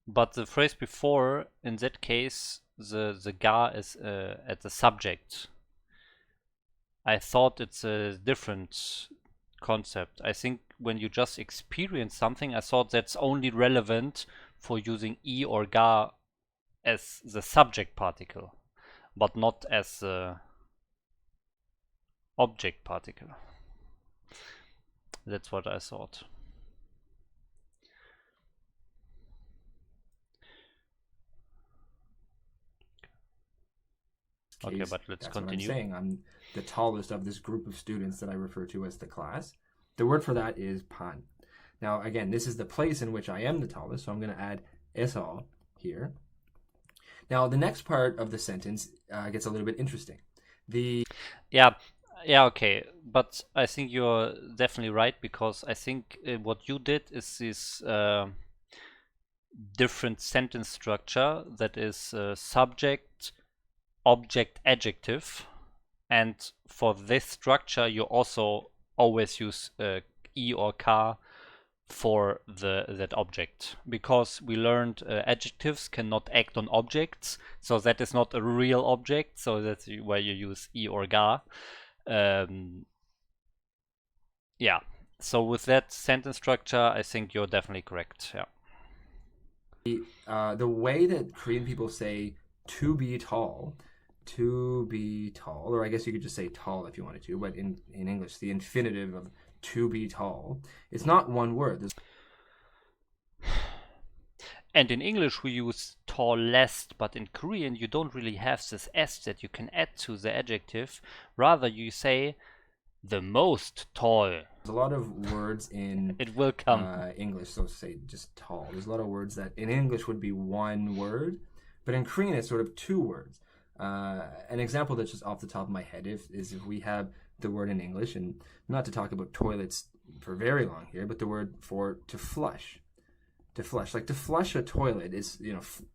But the phrase before, in that case, the ga is at the subject. I thought it's a different concept. I think when you just experience something, I thought that's only relevant for using e or ga as the subject particle, but not as the object particle. That's what I thought. Okay, but let's continue. What I'm saying. I'm the tallest of this group of students that I refer to as the class. The word for that is pan. Now, again, this is the place in which I am the tallest, so I'm going to add 에서 here. Now, the next part of the sentence gets a little bit interesting. Yeah, okay, but I think you're definitely right, because I think what you did is this different sentence structure that is subject, object, adjective, and for this structure you also always use e or ka for that object, because we learned adjectives cannot act on objects, so that is not a real object, so that's why you use e or ga. Yeah, so with that sentence structure I think you're definitely correct. Yeah. The way that Korean people say to be tall, or I guess you could just say tall if you wanted to, but in English, the infinitive of to be tall, it's not one word. And in English we use tallest, but in Korean you don't really have this s that you can add to the adjective. Rather you say The most tall. There's a lot of words in It will come. English, so say just tall. There's a lot of words that in English would be one word, but in Korean it's sort of two words. An example that's just off the top of my head is if we have the word in English, and not to talk about toilets for very long here, but the word for to flush. To flush. Like to flush a toilet is,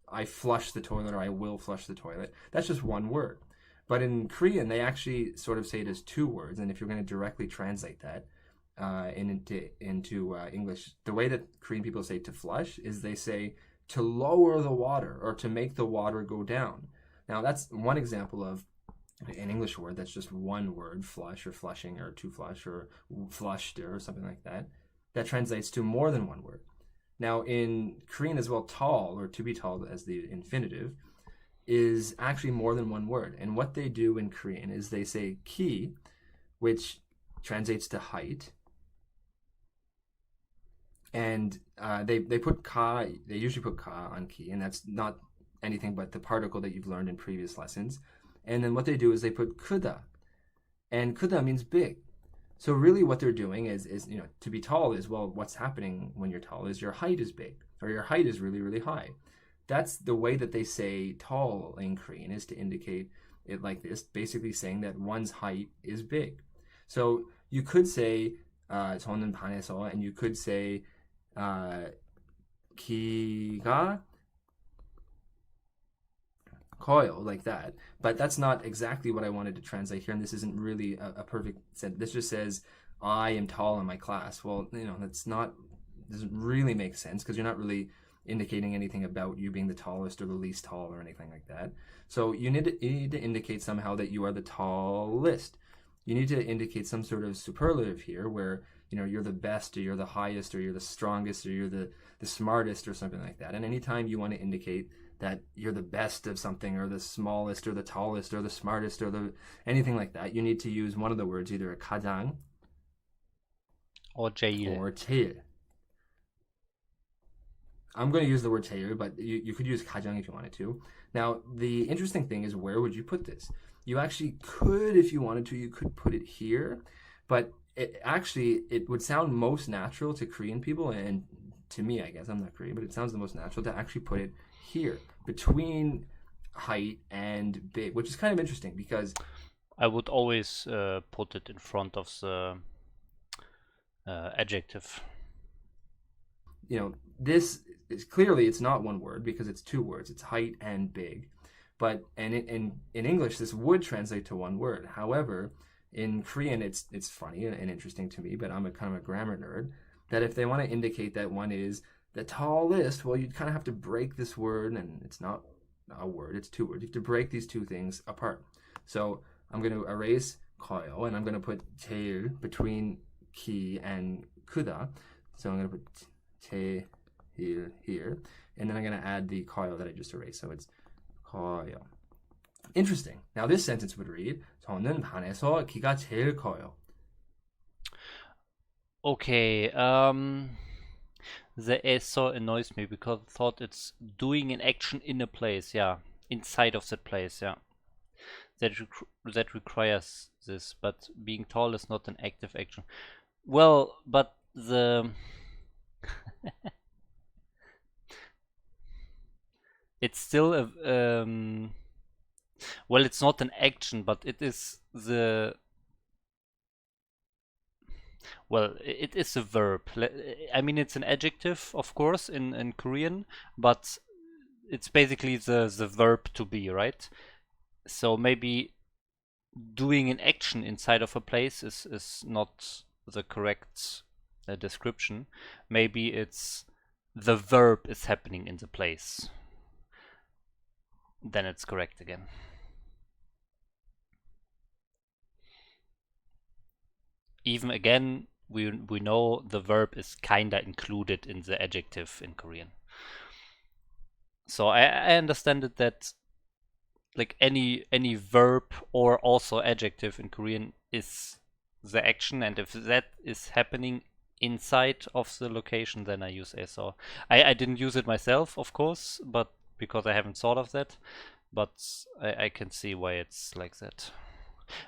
I flush the toilet or I will flush the toilet. That's just one word. But in Korean, they actually sort of say it as two words, and if you're going to directly translate that into English, the way that Korean people say to flush is they say to lower the water or to make the water go down. Now, that's one example of an English word that's just one word, flush or flushing or to flush or flushed or something like that, that translates to more than one word. Now, in Korean as well, tall or to be tall as the infinitive is actually more than one word. And what they do in Korean is they say ki, which translates to height. And they put ka, they usually put ka on ki, and that's not anything but the particle that you've learned in previous lessons. And then what they do is they put kuda, and kuda means big. So really what they're doing is to be tall is, well, what's happening when you're tall is your height is big, or your height is really, really high. That's the way that they say tall in Korean, is to indicate it like this, basically saying that one's height is big. So you could say 저는 반에서, and you could say 키가 커요, like that. But that's not exactly what I wanted to translate here, and this isn't really a perfect sentence. This just says, I am tall in my class. Well, doesn't really make sense, because you're not really indicating anything about you being the tallest or the least tall or anything like that. So you need to indicate somehow that you are the tallest. You need to indicate some sort of superlative here where you're the best, or you're the highest, or you're the strongest, or you're the smartest, or something like that. And anytime you want to indicate that you're the best of something, or the smallest, or the tallest, or the smartest, or anything like that, you need to use one of the words, either a 가장 or 제일. or 제일. I'm going to use the word 제일, but you could use 가장 if you wanted to. Now, the interesting thing is, where would you put this? You actually could, if you wanted to, you could put it here, but it would sound most natural to Korean people, and to me, I guess, I'm not Korean, but it sounds the most natural to actually put it here, between height and big, which is kind of interesting, because I would always put it in front of the adjective. This is clearly, it's not one word because it's two words. It's height and big. But in English, this would translate to one word. However, in Korean, it's funny and interesting to me, but I'm a kind of a grammar nerd, that if they want to indicate that one is the tallest, well, you'd kind of have to break this word, and it's not a word, it's two words. You have to break these two things apart. So I'm going to erase 커요, and I'm going to put 제일 between ki and kuda. So I'm going to put 제일 here, and then I'm going to add the 커요 that I just erased. So it's 커요. Interesting. Now this sentence would read, 저는 반에서 키가 제일 커요. Okay, the eso annoys me because I thought it's doing an action in a place, yeah, inside of that place, yeah. That requires this, but being tall is not an active action. Well, but the it's still a well, it's not an action, but it is the it is a verb. I mean, it's an adjective, of course, in Korean, but it's basically the verb to be, right? So maybe doing an action inside of a place is not the correct description. Maybe it's the verb is happening in the place. Then it's correct again. Even again, we know the verb is kinda included in the adjective in Korean. So I understand it that like any verb or also adjective in Korean is the action, and if that is happening inside of the location, then I use eso. I didn't use it myself, of course, but because I haven't thought of that, but I can see why it's like that.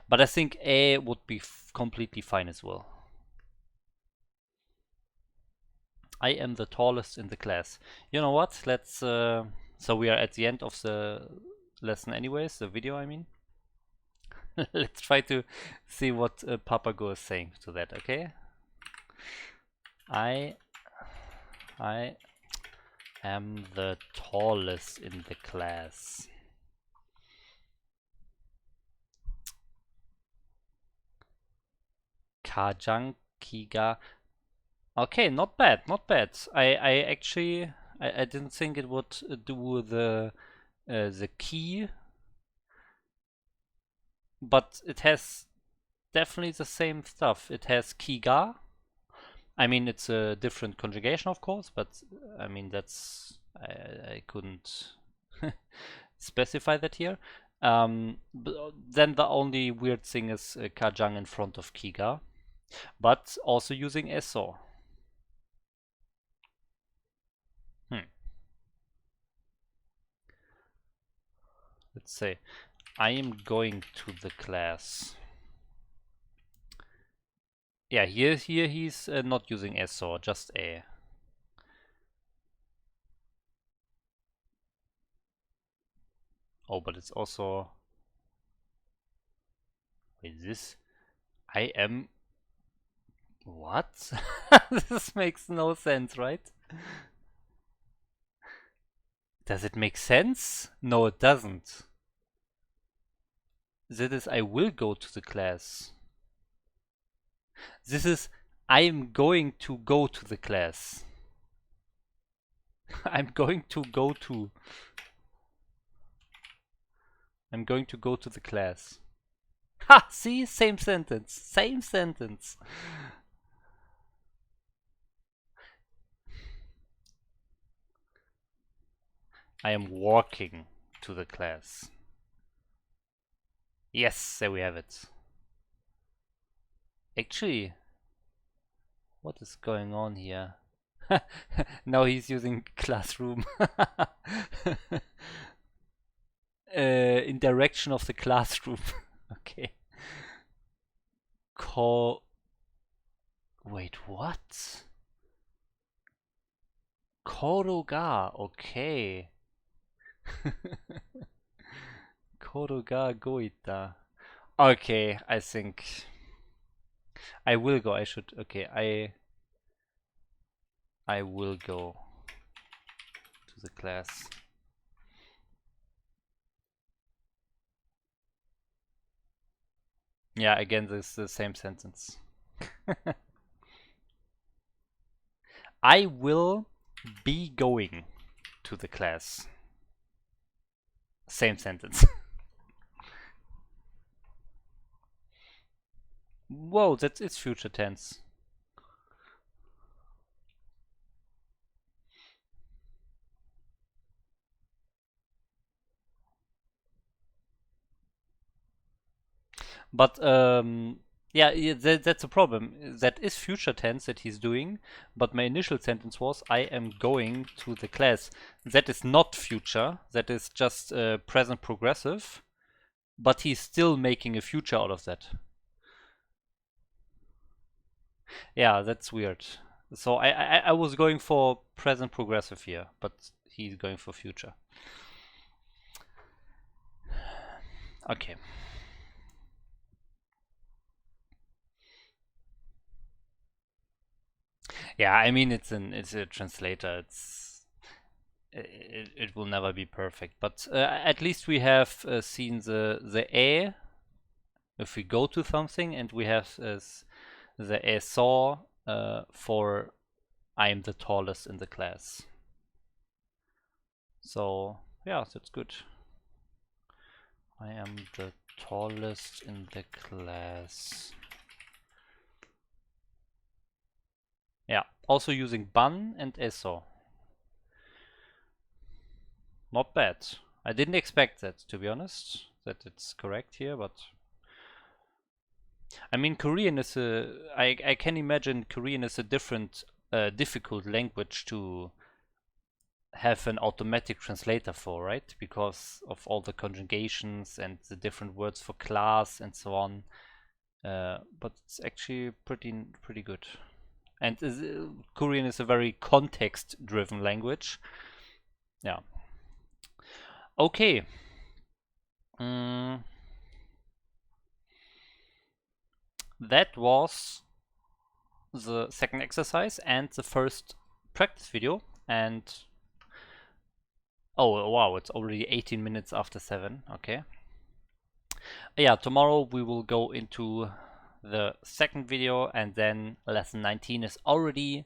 But I think A would be completely fine as well. I am the tallest in the class. You know what? Let's. So we are at the end of the lesson, anyways. The video, I mean. Let's try to see what Papago is saying to that. Okay. I am the tallest in the class. Kajang Kiga. Okay, not bad, not bad. I actually I didn't think it would do the key, but it has definitely the same stuff. It has Kiga. I mean, it's a different conjugation, of course, but I mean that's I couldn't specify that here. Then the only weird thing is Kajang in front of Kiga, but also using SO. Let's say I am going to the class. Yeah, here he's not using SO, just A. Oh, but it's also. Wait, this. I am. What? This makes no sense, right? Does it make sense? No, it doesn't. That is, I will go to the class. This is, I am going to go to the class. I'm going to go to. I'm going to go to the class. Ha! See? Same sentence. Same sentence. I am walking to the class. Yes, there we have it. Actually, what is going on here? Now he's using classroom. In direction of the classroom. Okay. Wait, what? Koroga, okay. Koroga goita. Okay, I think I will go. I should. Okay, I will go to the class. Yeah, again, this is the same sentence. I will be going to the class. Same sentence. Whoa, that's its future tense. But yeah, that's a problem. That is future tense that he's doing, but my initial sentence was I am going to the class. That is not future. That is just present progressive, but he's still making a future out of that. Yeah, that's weird. So I was going for present progressive here, but he's going for future. Okay. Yeah, I mean it's a translator. It will never be perfect, but at least we have seen the a if we go to something, and we have the a saw for I am the tallest in the class. So yeah, that's good. I am the tallest in the class. Yeah, also using ban and eso. Not bad. I didn't expect that, to be honest, that it's correct here, but I mean Korean is I can imagine Korean is a different difficult language to have an automatic translator for, right? Because of all the conjugations and the different words for class and so on. But it's actually pretty good. And Korean is a very context-driven language. Yeah. Okay. That was the second exercise and the first practice video. And oh wow, it's already 18 minutes after 7. Okay. Yeah, tomorrow we will go into the second video, and then lesson 19 is already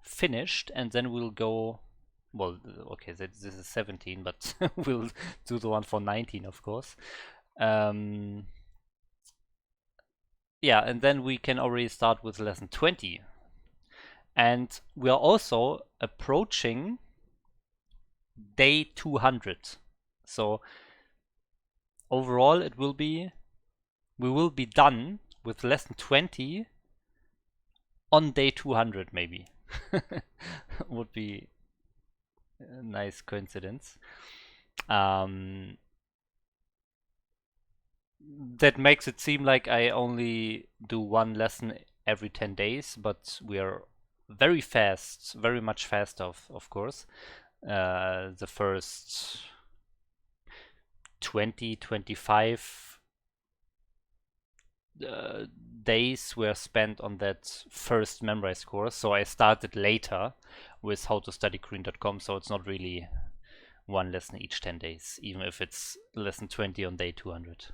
finished, and then we'll go, well, okay, this is 17, but we'll do the one for 19, of course. Yeah, and then we can already start with lesson 20. And we are also approaching day 200. So overall we will be done with lesson 20 on day 200 maybe. Would be a nice coincidence. That makes it seem like I only do one lesson every 10 days, but we are very fast, very much faster, of course. The first 20, 25 days were spent on that first MasterReY course, so I started later with howtostudykorean.com, so it's not really one lesson each 10 days, even if it's lesson 20 on day 200.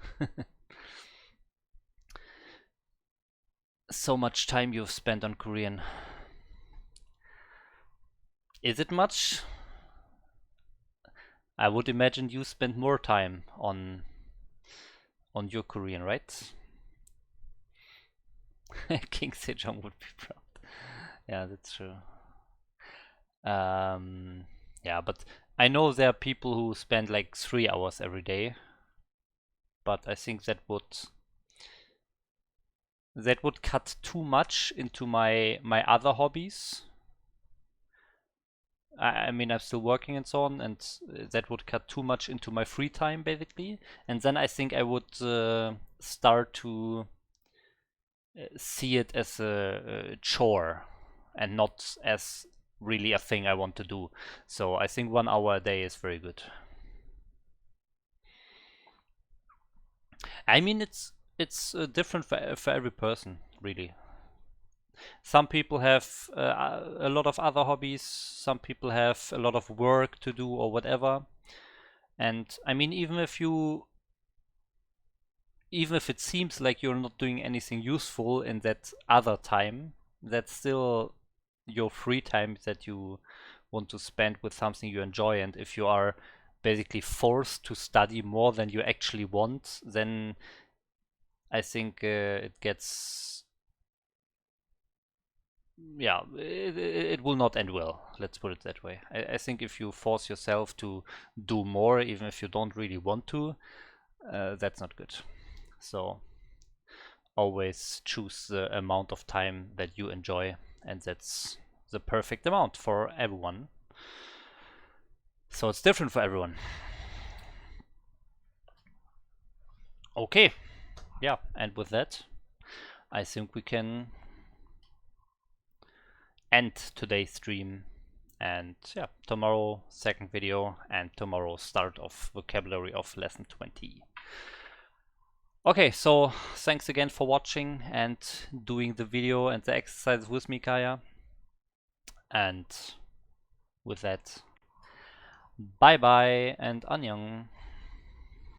So much time you've spent on Korean. Is it much? I would imagine you spend more time on your Korean, right? King Sejong would be proud. Yeah, that's true. Yeah, but I know there are people who spend like 3 hours every day, but I think that would cut too much into my other hobbies. I mean, I'm still working and so on, and that would cut too much into my free time, basically. And then I think I would start to see it as a chore and not as really a thing I want to do. So I think 1 hour a day is very good. I mean, it's different for every person, really. Some people have a lot of other hobbies, some people have a lot of work to do or whatever. And I mean, even if it seems like you're not doing anything useful in that other time, that's still your free time that you want to spend with something you enjoy. And if you are basically forced to study more than you actually want, then I think it gets, yeah, it will not end well. Let's put it that way. I think if you force yourself to do more, even if you don't really want to, that's not good. So always choose the amount of time that you enjoy, and that's the perfect amount for everyone. So it's different for everyone. Okay, yeah, and with that, I think we can end today's stream. And yeah, tomorrow second video, and tomorrow start of vocabulary of lesson 20. Okay, so thanks again for watching and doing the video and the exercise with me, Kaya. And with that, bye bye and annyeong.